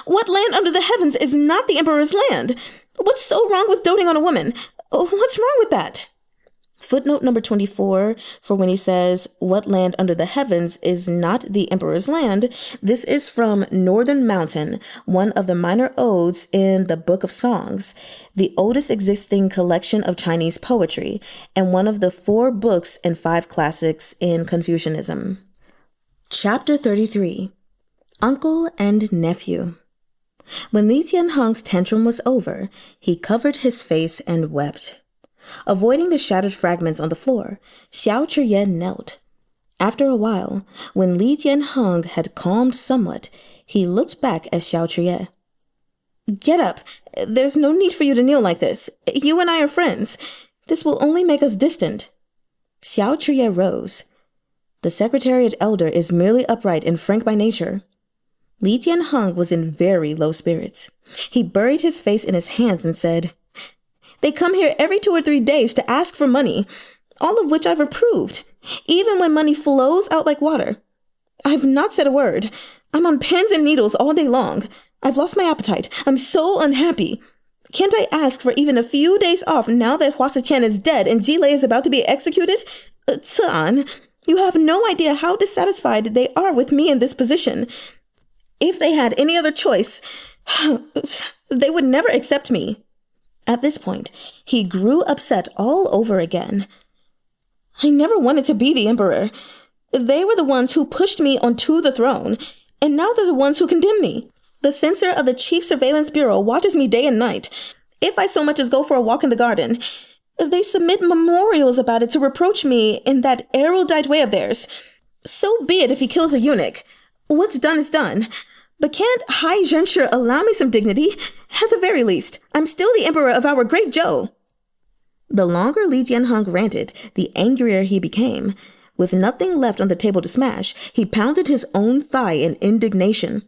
What land under the heavens is not the emperor's land? What's so wrong with doting on a woman? What's wrong with that? Footnote number 24, for when he says, what land under the heavens is not the emperor's land, this is from Northern Mountain, one of the minor odes in the Book of Songs, the oldest existing collection of Chinese poetry, and one of the 4 books and 5 classics in Confucianism. Chapter 33. Uncle and Nephew. When Li Jianheng's tantrum was over, he covered his face and wept. Avoiding the shattered fragments on the floor, Chr-yeh knelt. After a while, when Li Jianheng had calmed somewhat, he looked back at Chr-yeh. Get up. There's no need for you to kneel like this. You and I are friends. This will only make us distant. Chr-yeh rose. The Secretariat Elder is merely upright and frank by nature. Li Jianheng was in very low spirits. He buried his face in his hands and said, They come here every 2 or 3 days to ask for money, all of which I've approved, even when money flows out like water. I've not said a word. I'm on pins and needles all day long. I've lost my appetite. I'm so unhappy. Can't I ask for even a few days off now that Hua Xiqian is dead and Jile is about to be executed? Ci-an, you have no idea how dissatisfied they are with me in this position. If they had any other choice, they would never accept me. At this point, he grew upset all over again. I never wanted to be the emperor. They were the ones who pushed me onto the throne, and now they're the ones who condemn me. The censor of the Chief Surveillance Bureau watches me day and night. If I so much as go for a walk in the garden, they submit memorials about it to reproach me in that erudite way of theirs. So be it if he kills a eunuch. What's done is done. But can't High Zhenshi allow me some dignity? At the very least, I'm still the emperor of our great Zhou. The longer Li Jianheng ranted, the angrier he became. With nothing left on the table to smash, he pounded his own thigh in indignation.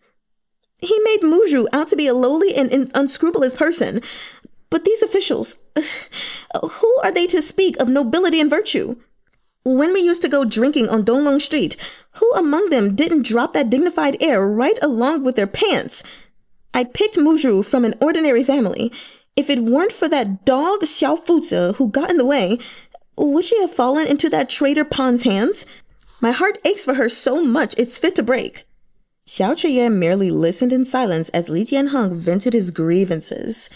He made Muzhu out to be a lowly and unscrupulous person. But these officials, who are they to speak of nobility and virtue? When we used to go drinking on Donglong Street, who among them didn't drop that dignified air right along with their pants? I picked Muzhu from an ordinary family. If it weren't for that dog Xiao Fuzi who got in the way, would she have fallen into that traitor Pan's hands? My heart aches for her so much it's fit to break. Xiao merely listened in silence as Li Jianheng vented his grievances.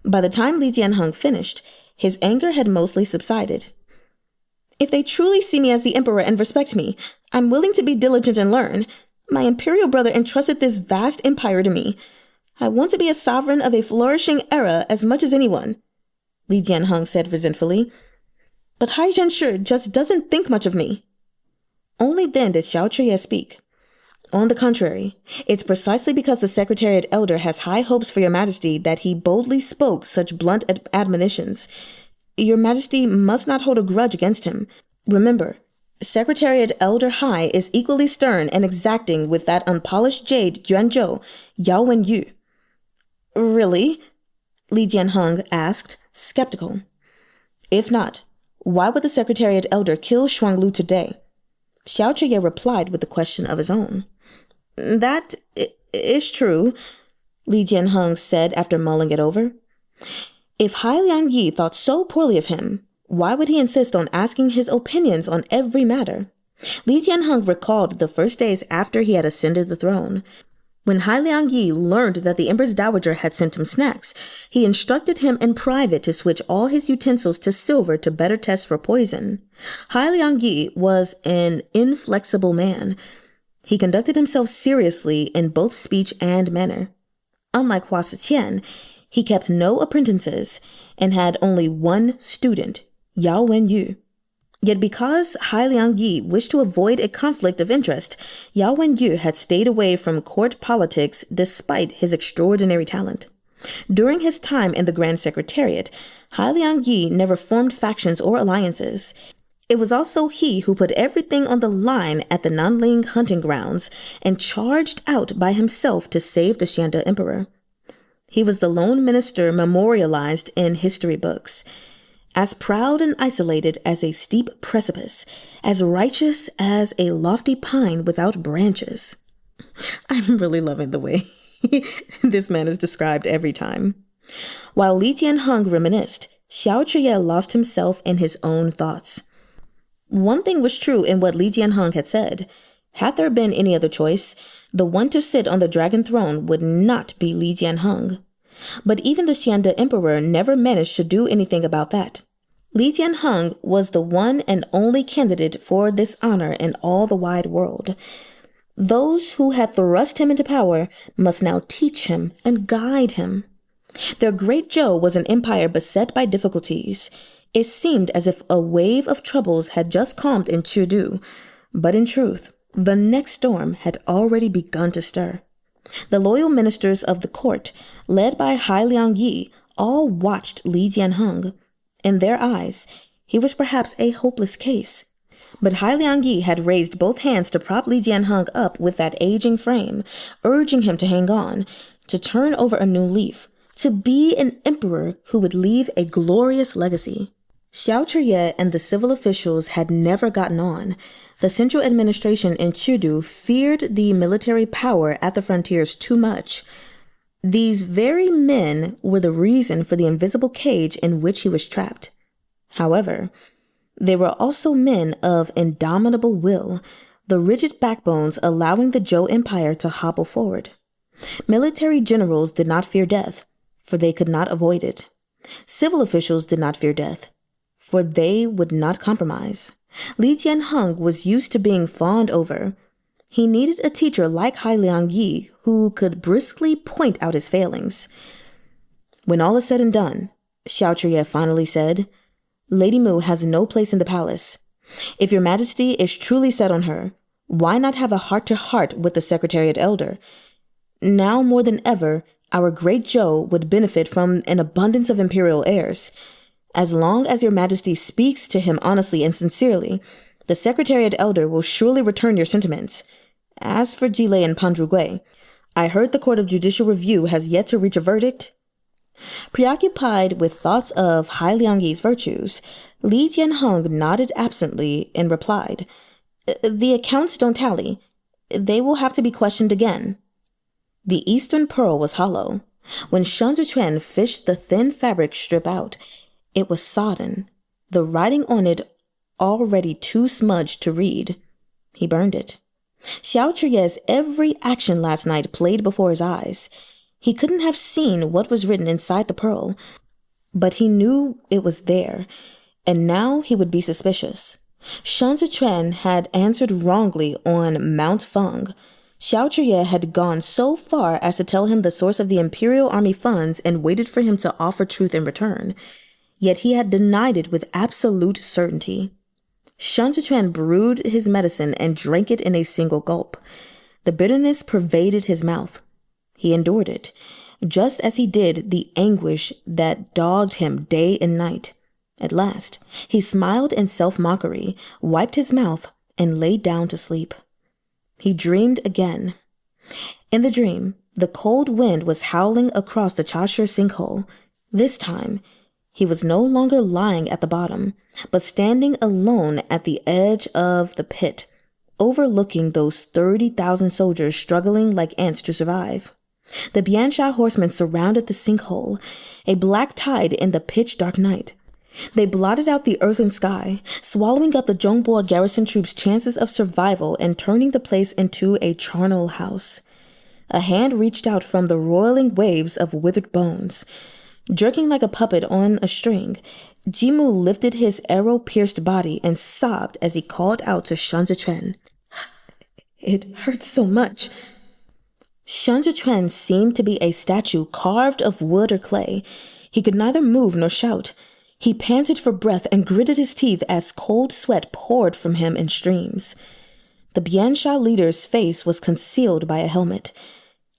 By the time Li Jianheng finished, his anger had mostly subsided. If they truly see me as the emperor and respect me, I'm willing to be diligent and learn. My imperial brother entrusted this vast empire to me. I want to be a sovereign of a flourishing era as much as anyone, Li Jianheng said resentfully. But Hai Zhenshi just doesn't think much of me. Only then did Xiao speak. On the contrary, it's precisely because the Secretariat Elder has high hopes for your majesty that he boldly spoke such blunt admonitions. Your majesty must not hold a grudge against him. Remember, Secretariat Elder Hai is equally stern and exacting with that unpolished jade Yuanzhou, Yao Wenyu. Really? Li Jianheng asked, skeptical. If not, why would the Secretariat Elder kill Shuanglu today? Xiao replied with a question of his own. That is true, Li Jianheng said after mulling it over. If Hai Liangyi thought so poorly of him, why would he insist on asking his opinions on every matter? Li Jianheng recalled the first days after he had ascended the throne. When Hai Liangyi learned that the Empress Dowager had sent him snacks, he instructed him in private to switch all his utensils to silver to better test for poison. Hai Liangyi was an inflexible man. He conducted himself seriously in both speech and manner. Unlike Hua Siqian, he kept no apprentices and had only one student, Yao Wenyu. Yet because Hai Liangyi wished to avoid a conflict of interest, Yao Wenyu had stayed away from court politics despite his extraordinary talent. During his time in the Grand Secretariat, Hai Liangyi never formed factions or alliances. It was also he who put everything on the line at the Nanling hunting grounds and charged out by himself to save the Xianda Emperor. He was the lone minister memorialized in history books. As proud and isolated as a steep precipice, as righteous as a lofty pine without branches. I'm really loving the way this man is described every time. While Li Jianheng reminisced, Xiao lost himself in his own thoughts. One thing was true in what Li Jianheng had said. Had there been any other choice, the one to sit on the dragon throne would not be Li Jianheng. But even the Xianda Emperor never managed to do anything about that. Li Jianheng was the one and only candidate for this honor in all the wide world. Those who had thrust him into power must now teach him and guide him. Their great Zhou was an empire beset by difficulties. It seemed as if a wave of troubles had just calmed in Chengdu, but in truth, the next storm had already begun to stir. The loyal ministers of the court, led by Hai Liangyi, all watched Li Jianheng. In their eyes, he was perhaps a hopeless case. But Hai Liangyi had raised both hands to prop Li Jianheng up with that aging frame, urging him to hang on, to turn over a new leaf, to be an emperor who would leave a glorious legacy. Chr-yeh and the civil officials had never gotten on. The central administration in Chengdu feared the military power at the frontiers too much. These very men were the reason for the invisible cage in which he was trapped. However, they were also men of indomitable will, the rigid backbones allowing the Zhou Empire to hobble forward. Military generals did not fear death, for they could not avoid it. Civil officials did not fear death, for they would not compromise. Li Jianheng was used to being fawned over. He needed a teacher like Hai Liangyi who could briskly point out his failings. When all is said and done, Xiao finally said, Lady Mu has no place in the palace. If your majesty is truly set on her, why not have a heart-to-heart with the Secretariat Elder? Now more than ever, our great Zhou would benefit from an abundance of imperial heirs. As long as your majesty speaks to him honestly and sincerely, the Secretariat Elder will surely return your sentiments. As for Jile and Pandrugui, I heard the Court of Judicial Review has yet to reach a verdict. Preoccupied with thoughts of Hai Liangyi's virtues, Li Jianheng nodded absently and replied, The accounts don't tally. They will have to be questioned again. The Eastern Pearl was hollow. When Shen fished the thin fabric strip out, it was sodden, the writing on it already too smudged to read. He burned it. Xiao every action last night played before his eyes. He couldn't have seen what was written inside the pearl, but he knew it was there, and now he would be suspicious. Shen had answered wrongly on Mount Feng. Xiao had gone so far as to tell him the source of the Imperial Army funds and waited for him to offer truth in return. Yet he had denied it with absolute certainty. Shun brewed his medicine and drank it in a single gulp. The bitterness pervaded his mouth. He endured it, just as he did the anguish that dogged him day and night. At last, he smiled in self-mockery, wiped his mouth, and lay down to sleep. He dreamed again. In the dream, the cold wind was howling across the Cha-shur sinkhole. This time, he was no longer lying at the bottom, but standing alone at the edge of the pit, overlooking those 30,000 soldiers struggling like ants to survive. The Biansha horsemen surrounded the sinkhole, a black tide in the pitch-dark night. They blotted out the earth and sky, swallowing up the Zhongbo garrison troops' chances of survival and turning the place into a charnel house. A hand reached out from the roiling waves of withered bones. Jerking like a puppet on a string, Jimu lifted his arrow-pierced body and sobbed as he called out to Shun. "It hurts so much." Shun seemed to be a statue carved of wood or clay. He could neither move nor shout. He panted for breath and gritted his teeth as cold sweat poured from him in streams. The Biansha leader's face was concealed by a helmet.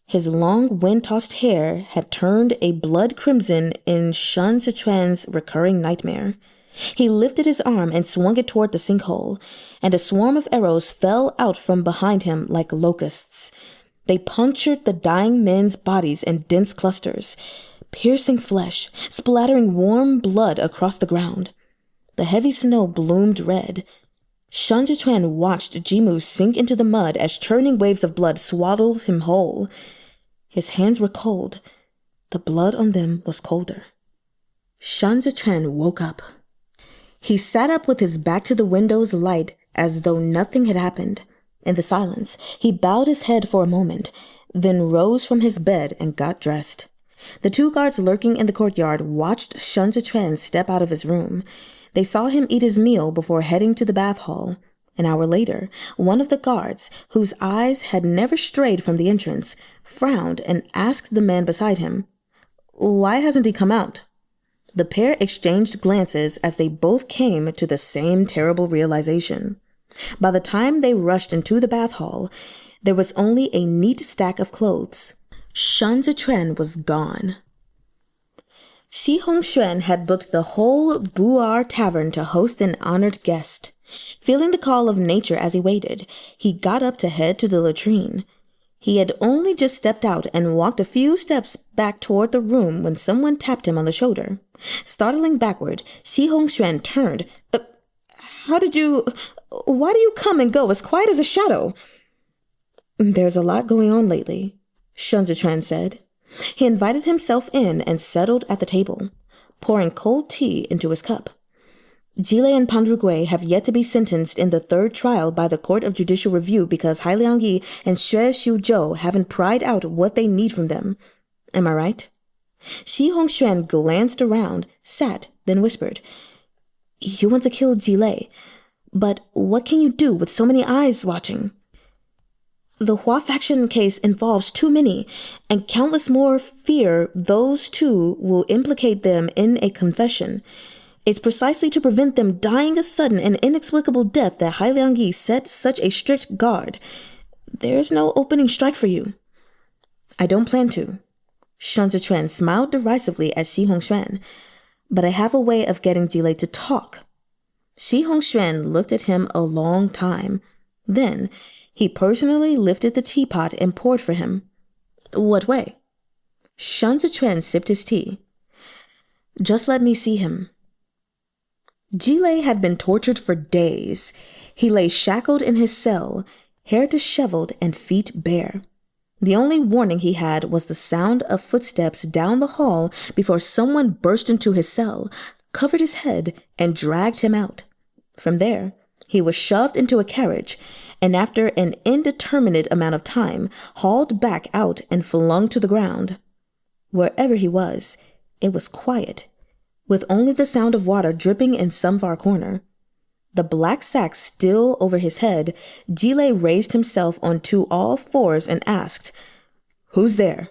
His long, wind-tossed hair had turned a blood crimson in Shun recurring nightmare. He lifted his arm and swung it toward the sinkhole, and a swarm of arrows fell out from behind him like locusts. They punctured the dying men's bodies in dense clusters, piercing flesh, splattering warm blood across the ground. The heavy snow bloomed red. Shun watched Jimu sink into the mud as churning waves of blood swallowed him whole. His hands were cold. The blood on them was colder. Shun woke up. He sat up with his back to the window's light as though nothing had happened. In the silence, he bowed his head for a moment, then rose from his bed and got dressed. The two guards lurking in the courtyard watched Shun step out of his room. They saw him eat his meal before heading to the bath hall. An hour later, one of the guards, whose eyes had never strayed from the entrance, frowned and asked the man beside him, "Why hasn't he come out?" The pair exchanged glances as they both came to the same terrible realization. By the time they rushed into the bath hall, there was only a neat stack of clothes. Shun was gone. Shih-Hung had booked the whole Buar Tavern to host an honored guest. Feeling the call of nature as he waited, he got up to head to the latrine. He had only just stepped out and walked a few steps back toward the room when someone tapped him on the shoulder. Startling backward, Shih-Hung turned. Why do you come and go as quiet as a shadow?" "There's a lot going on lately," Shun said. He invited himself in and settled at the table, pouring cold tea into his cup. Jile and Pandrugui have yet to be sentenced in the third trial by the Court of Judicial Review because Hailiangyi and Xue Xiuzhou haven't pried out what they need from them. Am I right? Shih-Hung glanced around, sat, then whispered, "You want to kill Jile, but what can you do with so many eyes watching?" "The Hua faction case involves too many, and countless more fear those two will implicate them in a confession. It's precisely to prevent them dying a sudden and inexplicable death that Hailiangyi set such a strict guard. There's no opening strike for you." "I don't plan to." Shun smiled derisively at Shih-Hung, "but I have a way of getting Jile to talk." Shih-Hung looked at him a long time. Then he personally lifted the teapot and poured for him. "What way?" Shun sipped his tea. "Just let me see him." Jile had been tortured for days. He lay shackled in his cell, hair disheveled and feet bare. The only warning he had was the sound of footsteps down the hall before someone burst into his cell, covered his head, and dragged him out. From there, he was shoved into a carriage, and after an indeterminate amount of time, hauled back out and flung to the ground. Wherever he was, it was quiet, with only the sound of water dripping in some far corner. The black sack still over his head, Jiye raised himself onto all fours and asked, "Who's there?"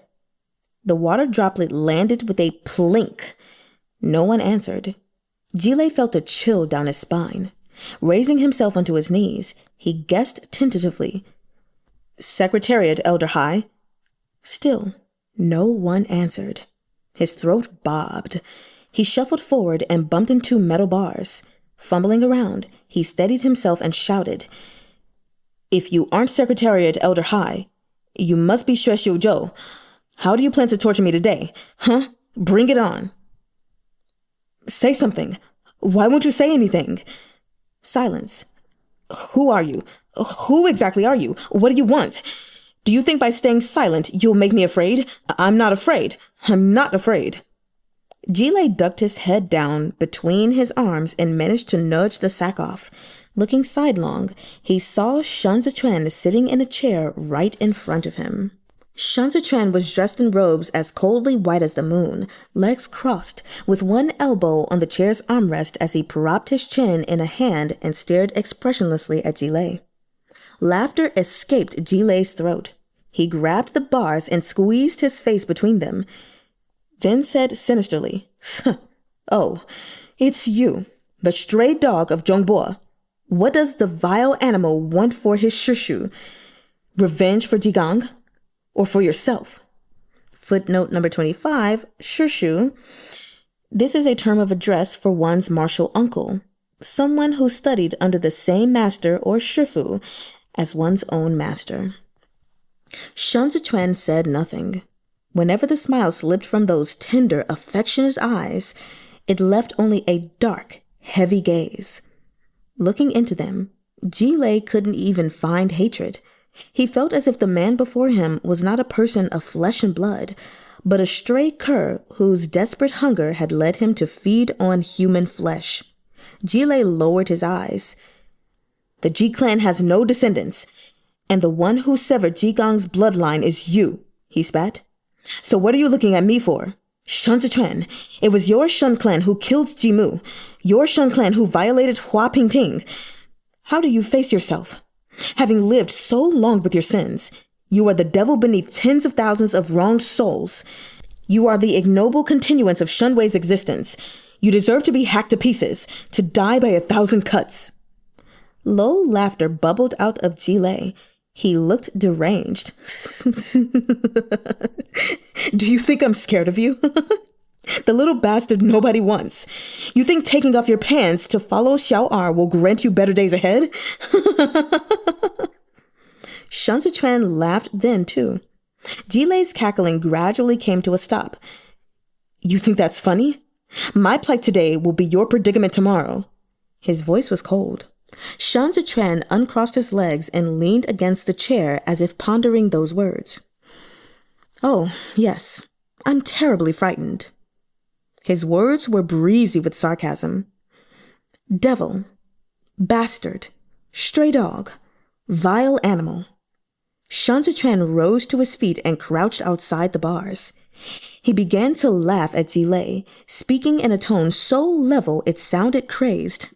The water droplet landed with a plink. No one answered. Jiye felt a chill down his spine. Raising himself onto his knees, he guessed tentatively, "Secretariat, Elder High." Still, no one answered. His throat bobbed. He shuffled forward and bumped into metal bars. Fumbling around, he steadied himself and shouted, "If you aren't Secretariat, Elder High, you must be Xiao. How do you plan to torture me today? Huh? Bring it on." "Say something. Why won't you say anything?" Silence. "Who are you? Who exactly are you? What do you want? Do you think by staying silent you'll make me afraid? I'm not afraid. I'm not afraid." Jiye ducked his head down between his arms and managed to nudge the sack off. Looking sidelong, he saw Shun Zechuan sitting in a chair right in front of him. Shun Zechuan was dressed in robes as coldly white as the moon, legs crossed, with one elbow on the chair's armrest as he propped his chin in a hand and stared expressionlessly at Jiye. Laughter escaped Jiye's throat. He grabbed the bars and squeezed his face between them, then said sinisterly, "Oh, it's you, the stray dog of Zhongbo. What does the vile animal want for his shushu? Revenge for Qingging? Or for yourself?" Footnote number 25, shushu. This is a term of address for one's martial uncle, someone who studied under the same master or shifu as one's own master. Shun Zechuan said nothing. Whenever the smile slipped from those tender, affectionate eyes, it left only a dark, heavy gaze. Looking into them, Jiye couldn't even find hatred. He felt as if the man before him was not a person of flesh and blood, but a stray cur whose desperate hunger had led him to feed on human flesh. Jiye lowered his eyes. "The Ji clan has no descendants, and the one who severed Qingging's bloodline is you," he spat. "So what are you looking at me for? Shun Zechuan, it was your Shun clan who killed Jimu, your Shun clan who violated Hua Pingting. How do you face yourself? Having lived so long with your sins, you are the devil beneath tens of thousands of wronged souls. You are the ignoble continuance of Shun Wei's existence. You deserve to be hacked to pieces, to die by 1,000 cuts." Low laughter bubbled out of Jiye. He looked deranged. "Do you think I'm scared of you? The little bastard nobody wants. You think taking off your pants to follow Xiao will grant you better days ahead?" Shun Zechuan laughed then, too. Jiye's cackling gradually came to a stop. "You think that's funny? My plight today will be your predicament tomorrow." His voice was cold. Shun Zechuan uncrossed his legs and leaned against the chair as if pondering those words. "Oh, yes, I'm terribly frightened." His words were breezy with sarcasm. "Devil, bastard, stray dog, vile animal." Shun Zechuan rose to his feet and crouched outside the bars. He began to laugh at Jiye, speaking in a tone so level it sounded crazed.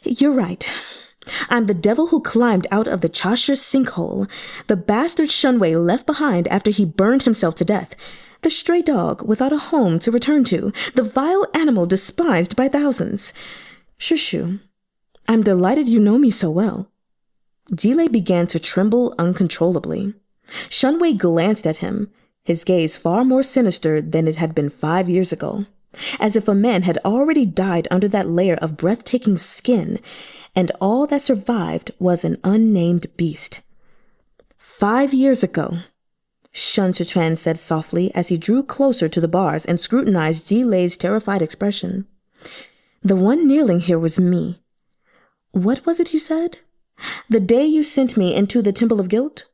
"You're right. I'm the devil who climbed out of the Chashire sinkhole, the bastard Shun Wei left behind after he burned himself to death, the stray dog without a home to return to, the vile animal despised by thousands. Shushu, I'm delighted you know me so well." Jiye began to tremble uncontrollably. Shun Wei glanced at him, his gaze far more sinister than it had been 5 years ago, as if a man had already died under that layer of breathtaking skin, and all that survived was an unnamed beast. 5 years ago, Shun Zechuan said softly as he drew closer to the bars and scrutinized Jiye's terrified expression. "The one kneeling here was me. What was it you said? The day you sent me into the Temple of Guilt?"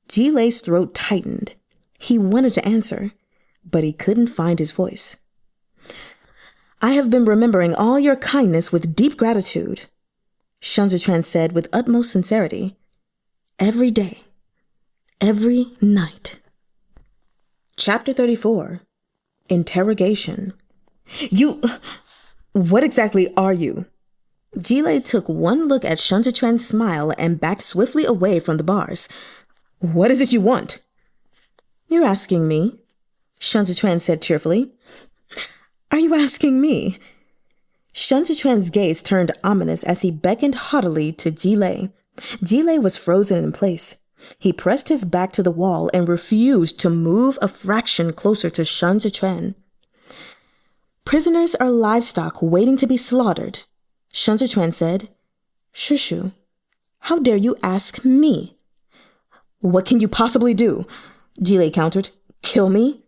Jiye's throat tightened. He wanted to answer, but he couldn't find his voice. "I have been remembering all your kindness with deep gratitude," Shun Zechuan said with utmost sincerity. "Every day. Every night." Chapter 34. Interrogation. What exactly are you? Jile took one look at Shun Zechuan's smile and backed swiftly away from the bars. What is it you want? You're asking me, Shun Zechuan said cheerfully. Are you asking me? Shun Zechuan's gaze turned ominous as he beckoned haughtily to Jile. Jile was frozen in place. He pressed his back to the wall and refused to move a fraction closer to Shun Zechuan. Prisoners are livestock waiting to be slaughtered, Shun Zechuan said. Shushu, how dare you ask me? What can you possibly do? Jile countered. Kill me?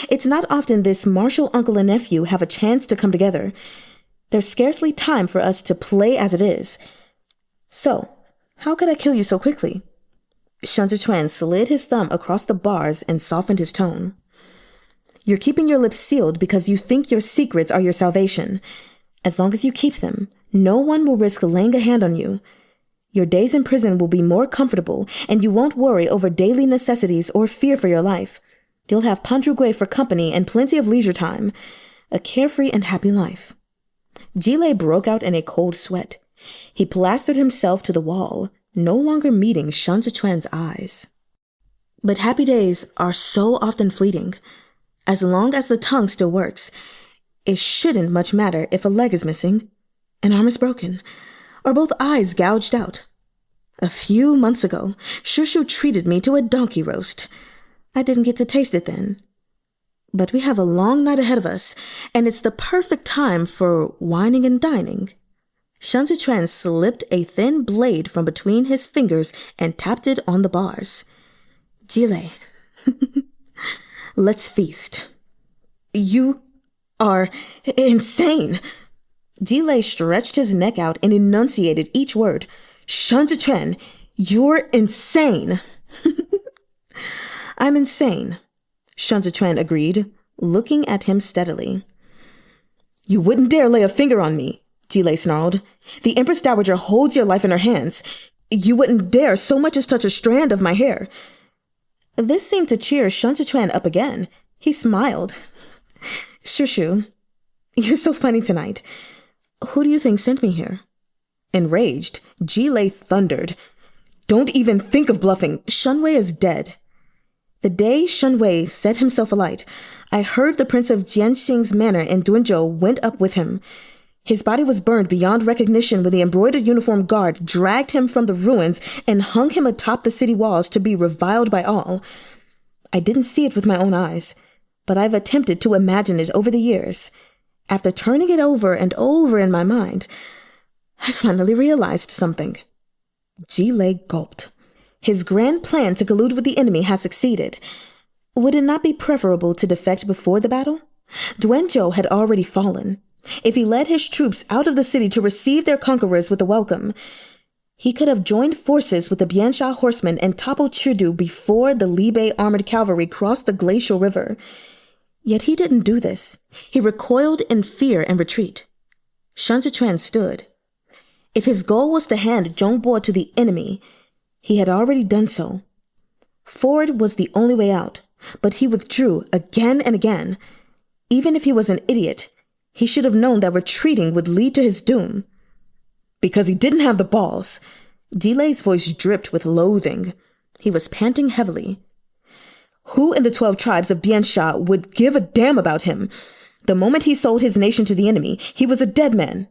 It's not often this martial uncle and nephew have a chance to come together. There's scarcely time for us to play as it is. So, how could I kill you so quickly? Shun Zechuan slid his thumb across the bars and softened his tone. You're keeping your lips sealed because you think your secrets are your salvation. As long as you keep them, no one will risk laying a hand on you. Your days in prison will be more comfortable, and you won't worry over daily necessities or fear for your life. You'll have Qu for company and plenty of leisure time. A carefree and happy life. Jile broke out in a cold sweat. He plastered himself to the wall, no longer meeting Shun Zechuan's eyes. But happy days are so often fleeting. As long as the tongue still works, it shouldn't much matter if a leg is missing, an arm is broken, or both eyes gouged out. A few months ago, Shushu treated me to a donkey roast. I didn't get to taste it then. But we have a long night ahead of us, and it's the perfect time for whining and dining. Shun Zechuan slipped a thin blade from between his fingers and tapped it on the bars. Jile, let's feast. You are insane. Jile stretched his neck out and enunciated each word. Shun Zechuan, you're insane. I'm insane, Shun Zechuan agreed, looking at him steadily. You wouldn't dare lay a finger on me, Jile snarled. The Empress Dowager holds your life in her hands. You wouldn't dare so much as touch a strand of my hair. This seemed to cheer Shun Zechuan up again. He smiled. Shushu, you're so funny tonight. Who do you think sent me here? Enraged, Jile thundered. Don't even think of bluffing. Shun-wei is dead. The day Shun-wei set himself alight, I heard the Prince of Jianxing's manor in Dunzhou went up with him. His body was burned beyond recognition when the embroidered uniformed guard dragged him from the ruins and hung him atop the city walls to be reviled by all. I didn't see it with my own eyes, but I've attempted to imagine it over the years. After turning it over and over in my mind, I finally realized something. Jile gulped. His grand plan to collude with the enemy has succeeded. Would it not be preferable to defect before the battle? Dunzhou had already fallen. If he led his troops out of the city to receive their conquerors with a welcome, he could have joined forces with the Biansha horsemen and toppled Chidu before the Libe armored cavalry crossed the glacial river. Yet he didn't do this. He recoiled in fear and retreat. Shun Zechuan stood. If his goal was to hand Zhongbo to the enemy, he had already done so. Forward was the only way out, but he withdrew again and again. Even if he was an idiot, he should have known that retreating would lead to his doom. Because he didn't have the balls. Jile's voice dripped with loathing. He was panting heavily. Who in the 12 tribes of Biansha would give a damn about him? The moment he sold his nation to the enemy, he was a dead man.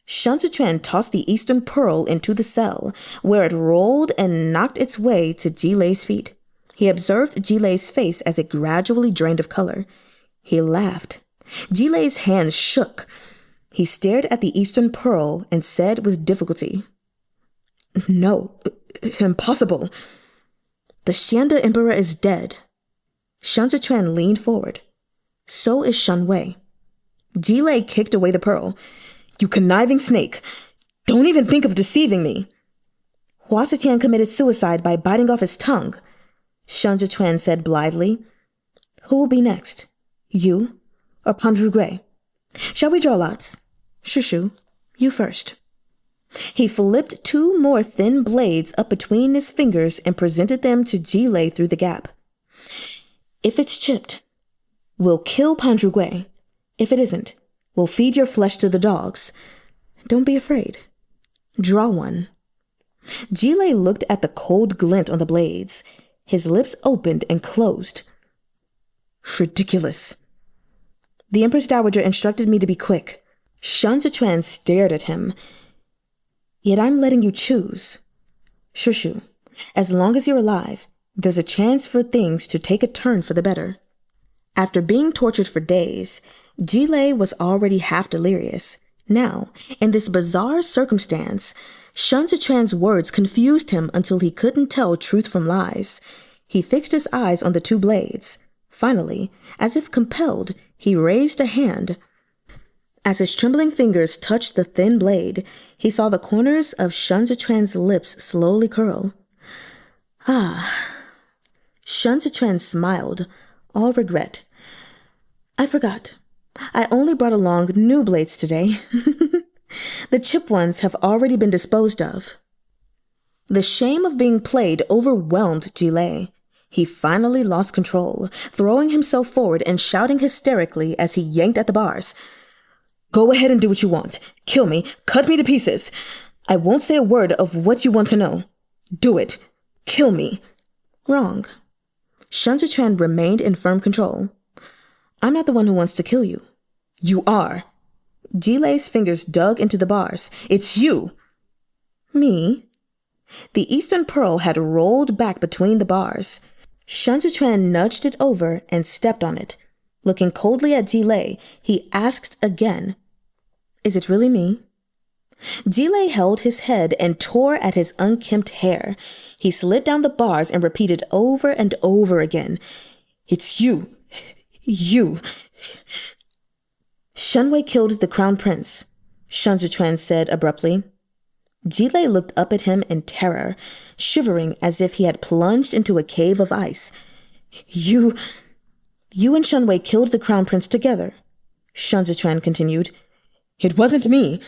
Shun Zechuan tossed the Eastern Pearl into the cell, where it rolled and knocked its way to Jile's feet. He observed Jile's face as it gradually drained of color. He laughed. Jile's hands shook. He stared at the Eastern Pearl and said with difficulty, No, impossible. The Xianda Emperor is dead. Shun Zechuan leaned forward. So is Shun-wei. Jile kicked away the pearl. You conniving snake. Don't even think of deceiving me. Hua Zetian committed suicide by biting off his tongue, Shun Zechuan said blithely. Who will be next? You or Qu-yeh? Shall we draw lots? Shushu, you first. He flipped 2 more thin blades up between his fingers and presented them to Jile through the gap. If it's chipped, we'll kill Qu-yeh. If it isn't, We'll feed your flesh to the dogs. Don't be afraid. Draw one." Jiye looked at the cold glint on the blades. His lips opened and closed. "Ridiculous." "The Empress Dowager instructed me to be quick." Zechuan stared at him. "Yet I'm letting you choose. Shushu, as long as you're alive, there's a chance for things to take a turn for the better." After being tortured for days, Jiye was already half delirious. Now, in this bizarre circumstance, Zechuan's words confused him until he couldn't tell truth from lies. He fixed his eyes on the two blades. Finally, as if compelled, he raised a hand. As his trembling fingers touched the thin blade, he saw the corners of Zechuan's lips slowly curl. "Ah." Zechuan smiled, all regret. "I forgot. I only brought along new blades today. The chipped ones have already been disposed of." The shame of being played overwhelmed Jiye. He finally lost control, throwing himself forward and shouting hysterically as he yanked at the bars. "Go ahead and do what you want. Kill me. Cut me to pieces. I won't say a word of what you want to know. Do it. Kill me." Wrong. Zechuan remained in firm control. "I'm not the one who wants to kill you." "You are." Jiye's fingers dug into the bars. "It's you." "Me?" The Eastern Pearl had rolled back between the bars. Zechuan nudged it over and stepped on it. Looking coldly at Jiye, he asked again, "Is it really me?" Jiye held his head and tore at his unkempt hair. He slid down the bars and repeated over and over again, "It's you. You." "Shun killed the crown prince," Zechuan said abruptly. Jiye looked up at him in terror, shivering as if he had plunged into a cave of ice. You and Shun killed the crown prince together," Zechuan continued. "It wasn't me."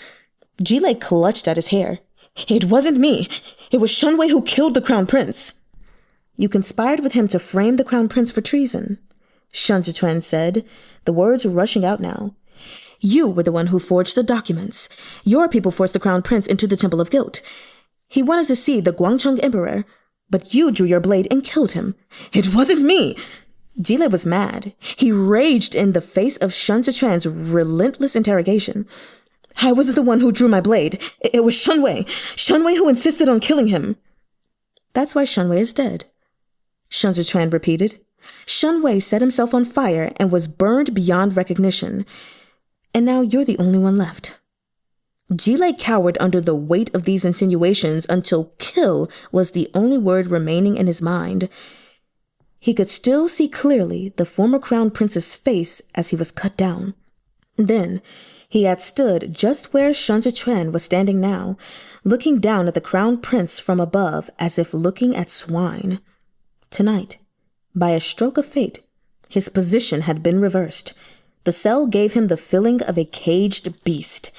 Jiye clutched at his hair. "It wasn't me. It was Shun who killed the crown prince." "You conspired with him to frame the crown prince for treason," Zechuan said, the words rushing out now. "You were the one who forged the documents. Your people forced the crown prince into the Temple of Guilt. He wanted to see the Guangcheng emperor, but you drew your blade and killed him." "It wasn't me." Jiye was mad. He raged in the face of Zechuan's relentless interrogation. "I wasn't the one who drew my blade. It was Shun who insisted on killing him." "That's why Shun is dead," Zechuan repeated. Shun set himself on fire and was burned beyond recognition. And now you're the only one left. Jiye cowered under the weight of these insinuations until kill was the only word remaining in his mind. He could still see clearly the former crown prince's face as he was cut down. Then he had stood just where Zechuan was standing now, looking down at the crown prince from above as if looking at swine. Tonight, by a stroke of fate, his position had been reversed. The cell gave him the feeling of a caged beast.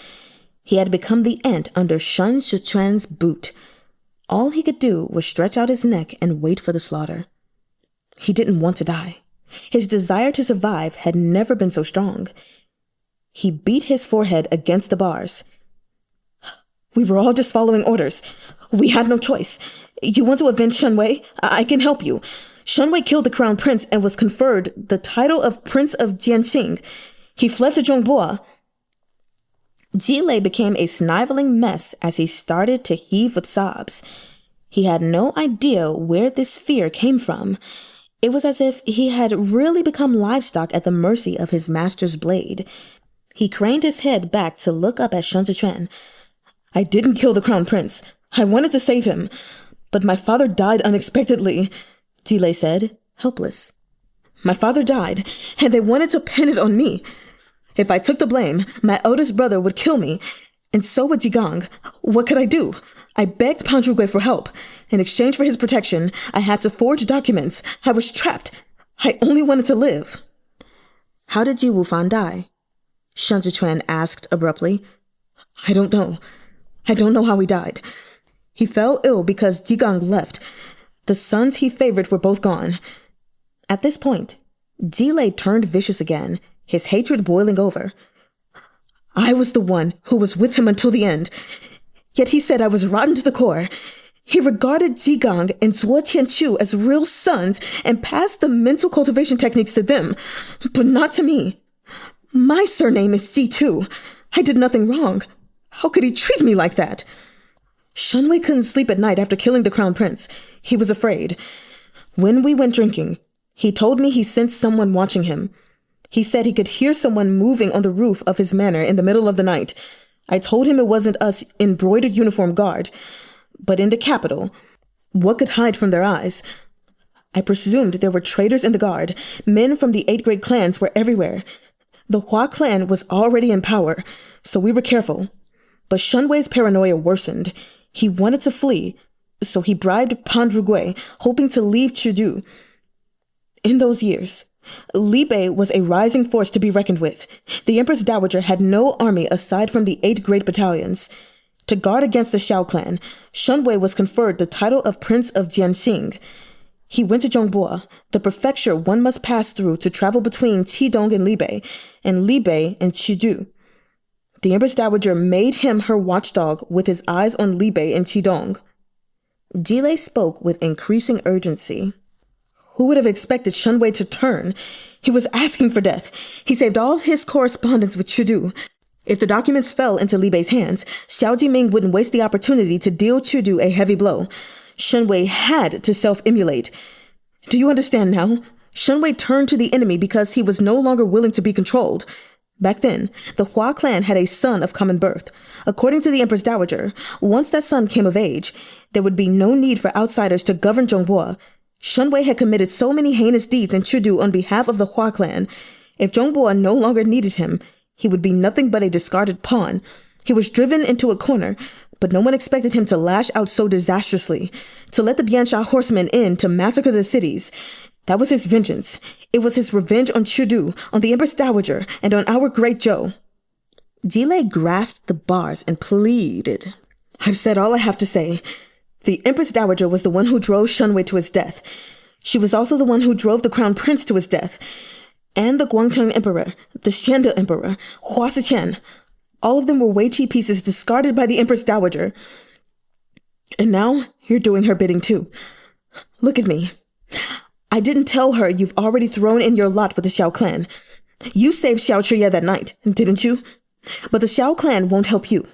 He had become the ant under Zechuan's boot. All he could do was stretch out his neck and wait for the slaughter. He didn't want to die. His desire to survive had never been so strong. He beat his forehead against the bars. "We were all just following orders. We had no choice. You want to avenge Shun? I can help you. Shun killed the crown prince and was conferred the title of Prince of Jianheng. He fled to Zhongbo." Jiye became a sniveling mess as he started to heave with sobs. He had no idea where this fear came from. It was as if he had really become livestock at the mercy of his master's blade. He craned his head back to look up at Zechuan. "I didn't kill the crown prince. I wanted to save him. But my father died unexpectedly," Jiye said, helpless. "My father died, and they wanted to pin it on me. If I took the blame, my eldest brother would kill me, and so would Jigang. What could I do? I begged Fangxu for help. In exchange for his protection, I had to forge documents. I was trapped. I only wanted to live." "How did Ji Wufan die?" Zechuan asked abruptly. "I don't know. I don't know how he died. He fell ill because Jigang left. The sons he favored were both gone." At this point, Jiye turned vicious again, his hatred boiling over. I was the one who was with him until the end. Yet he said I was rotten to the core. He regarded Qingging and Zuo Tianqiu as real sons and passed the mental cultivation techniques to them, but not to me. My surname is Z-choo. I did nothing wrong. How could he treat me like that? Shunwei couldn't sleep at night after killing the crown prince. He was afraid. When we went drinking, he told me he sensed someone watching him. He said he could hear someone moving on the roof of his manor in the middle of the night. I told him it wasn't us embroidered uniform guard, but in the capital. What could hide from their eyes? I presumed there were traitors in the guard. Men from the 8 great clans were everywhere. The Hua clan was already in power, so we were careful. But Shunwei's paranoia worsened. He wanted to flee, so he bribed Pandrugui, hoping to leave Chengdu. In those years, Libe was a rising force to be reckoned with. The Empress Dowager had no army aside from the 8 great battalions. To guard against the Xiao clan, Shunwei was conferred the title of Prince of Jianheng. He went to Zhongbo, the prefecture one must pass through to travel between Qidong and Libe and Chengdu. The Empress Dowager made him her watchdog with his eyes on Libe and Qidong. Jile spoke with increasing urgency. Who would have expected Shunwei to turn? He was asking for death. He saved all his correspondence with Chengdu. If the documents fell into Libe's hands, Xiao Jiming wouldn't waste the opportunity to deal Chengdu a heavy blow. Shunwei had to self-immolate. Do you understand now? Shunwei turned to the enemy because he was no longer willing to be controlled. Back then, the Hua clan had a son of common birth. According to the Empress Dowager, once that son came of age, there would be no need for outsiders to govern Zhongbo. Shunwei had committed so many heinous deeds in Chengdu on behalf of the Hua clan. If Zhongbo no longer needed him, he would be nothing but a discarded pawn. He was driven into a corner, but no one expected him to lash out so disastrously, to let the Biansha horsemen in to massacre the cities. That was his vengeance. It was his revenge on Chengdu, on the Empress Dowager, and on our great Zhou. Jile grasped the bars and pleaded. I've said all I have to say. The Empress Dowager was the one who drove Shunwei to his death. She was also the one who drove the crown prince to his death. And the Guangcheng Emperor, the Shanda Emperor, Hua Siqian. All of them were Weiqi pieces discarded by the Empress Dowager. And now you're doing her bidding too. Look at me. I didn't tell her you've already thrown in your lot with the Xiao clan. You saved Xiao Chr-yeh that night, didn't you? But the Xiao clan won't help you.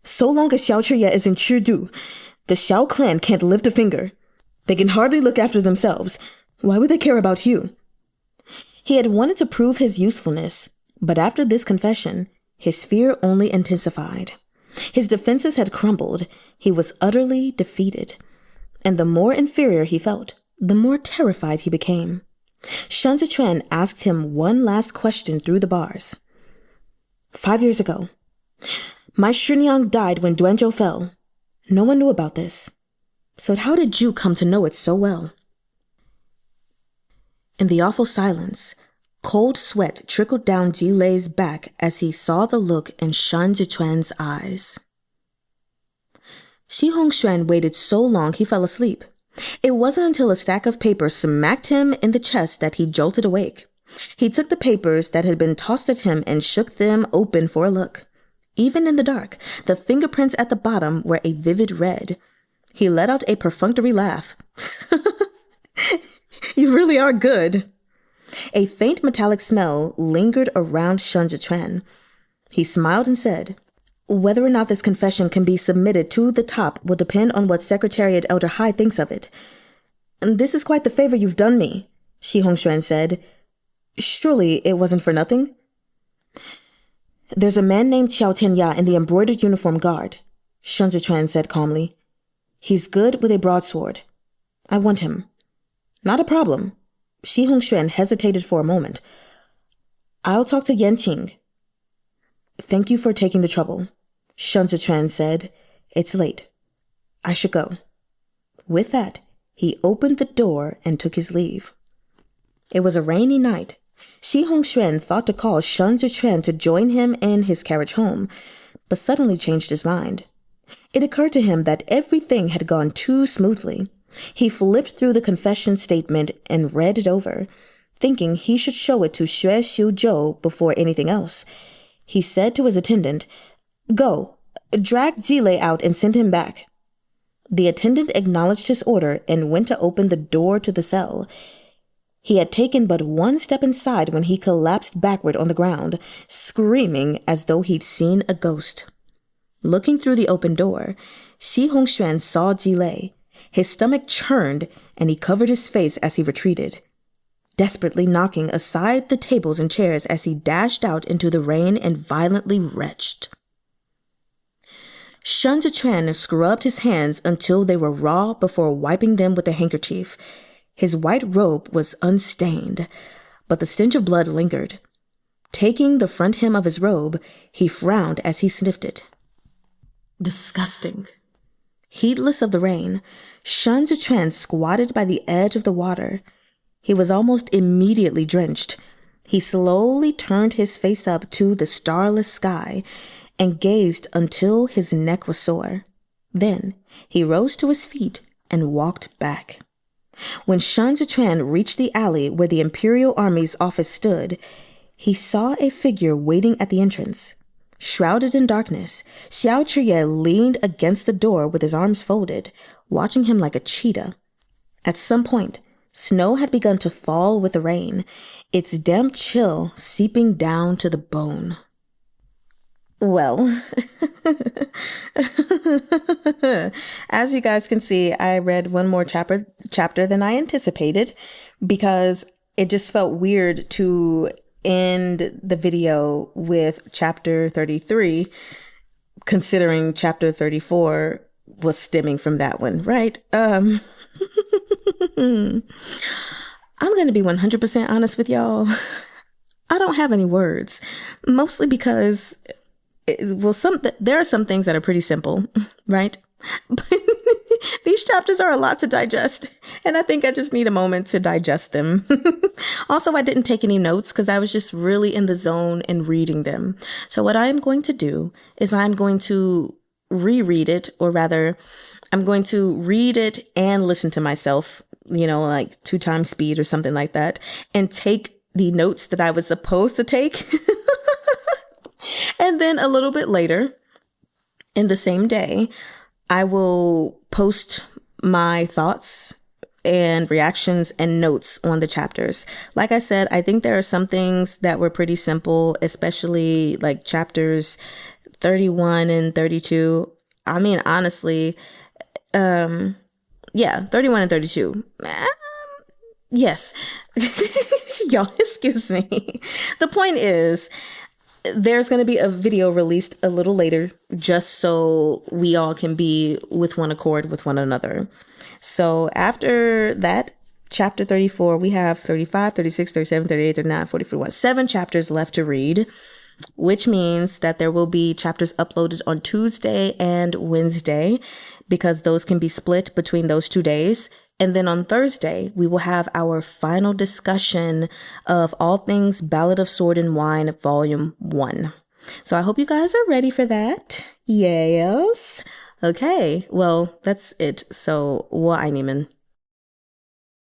So long as Xiao Chr-yeh is in Chengdu, the Xiao clan can't lift a finger. They can hardly look after themselves. Why would they care about you? He had wanted to prove his usefulness, but after this confession, his fear only intensified. His defenses had crumbled. He was utterly defeated. And the more inferior he felt, the more terrified he became. Shen Zechuan asked him one last question through the bars. 5 years ago, my Shunniang died when Duanzhou fell. No one knew about this. So how did you come to know it so well? In the awful silence, cold sweat trickled down Jilei's back as he saw the look in Shen Zechuan's eyes. Shi Hongxuan waited so long he fell asleep. It wasn't until a stack of papers smacked him in the chest that he jolted awake. He took the papers that had been tossed at him and shook them open for a look. Even in the dark, the fingerprints at the bottom were a vivid red. He let out a perfunctory laugh. You really are good. A faint metallic smell lingered around Shen Zechuan. He smiled and said, whether or not this confession can be submitted to the top will depend on what Secretariat Elder Hai thinks of it. This is quite the favor you've done me, Shi Hongxuan said. Surely it wasn't for nothing? There's a man named Qiao Tianya in the embroidered uniform guard, Shen Zechuan said calmly. He's good with a broadsword. I want him. Not a problem. Shi Hongxuan hesitated for a moment. I'll talk to Yanqing. Thank you for taking the trouble, Shen Zechuan said. It's late. I should go. With that, he opened the door and took his leave. It was a rainy night. Shi Hongxuan thought to call Shen Zechuan to join him in his carriage home, but suddenly changed his mind. It occurred to him that everything had gone too smoothly. He flipped through the confession statement and read it over, thinking he should show it to Xue Xiu Zhou before anything else. He said to his attendant, "Go, drag Jiye out and send him back." The attendant acknowledged his order and went to open the door to the cell. He had taken but one step inside when he collapsed backward on the ground, screaming as though he'd seen a ghost. Looking through the open door, Shi Hongxuan saw Jiye. His stomach churned, and he covered his face as he retreated, desperately knocking aside the tables and chairs as he dashed out into the rain and violently retched. Shun Zechuan scrubbed his hands until they were raw before wiping them with a handkerchief. His white robe was unstained, but the stench of blood lingered. Taking the front hem of his robe, he frowned as he sniffed it. Disgusting. Heedless of the rain, Shun Zechuan squatted by the edge of the water. He was almost immediately drenched. He slowly turned his face up to the starless sky and gazed until his neck was sore. Then he rose to his feet and walked back. When Shun Zechuan reached the alley where the Imperial Army's office stood, he saw a figure waiting at the entrance. Shrouded in darkness, Chr-yeh leaned against the door with his arms folded, watching him like a cheetah. At some point, snow had begun to fall with the rain, its damp chill seeping down to the bone. Well, as you guys can see, I read one more chapter than I anticipated because it just felt weird to end the video with chapter 33, considering chapter 34 was stemming from that one, right? I'm going to be 100% honest with y'all. I don't have any words, mostly because there are some things that are pretty simple, right? But these chapters are a lot to digest, and I think I just need a moment to digest them. Also, I didn't take any notes because I was just really in the zone and reading them. So what I'm going to do is I'm going to reread it, or rather, I'm going to read it and listen to myself, like 2 times speed or something like that, and take the notes that I was supposed to take. And then a little bit later in the same day, I will post my thoughts and reactions and notes on the chapters. Like I said, I think there are some things that were pretty simple, especially like chapters 31 and 32. I mean, honestly, 31 and 32. Yes. Y'all, excuse me. The point is, there's going to be a video released a little later just so we all can be with one accord with one another. So after that, chapter 34, we have 35, 36, 37, 38, 39, 40, 41, 7 chapters left to read, which means that there will be chapters uploaded on Tuesday and Wednesday because those can be split between those 2 days. And then on Thursday, we will have our final discussion of all things Ballad of Sword and Wine, Volume 1. So I hope you guys are ready for that. Yes. Okay, well, that's it. So, 我爱你们.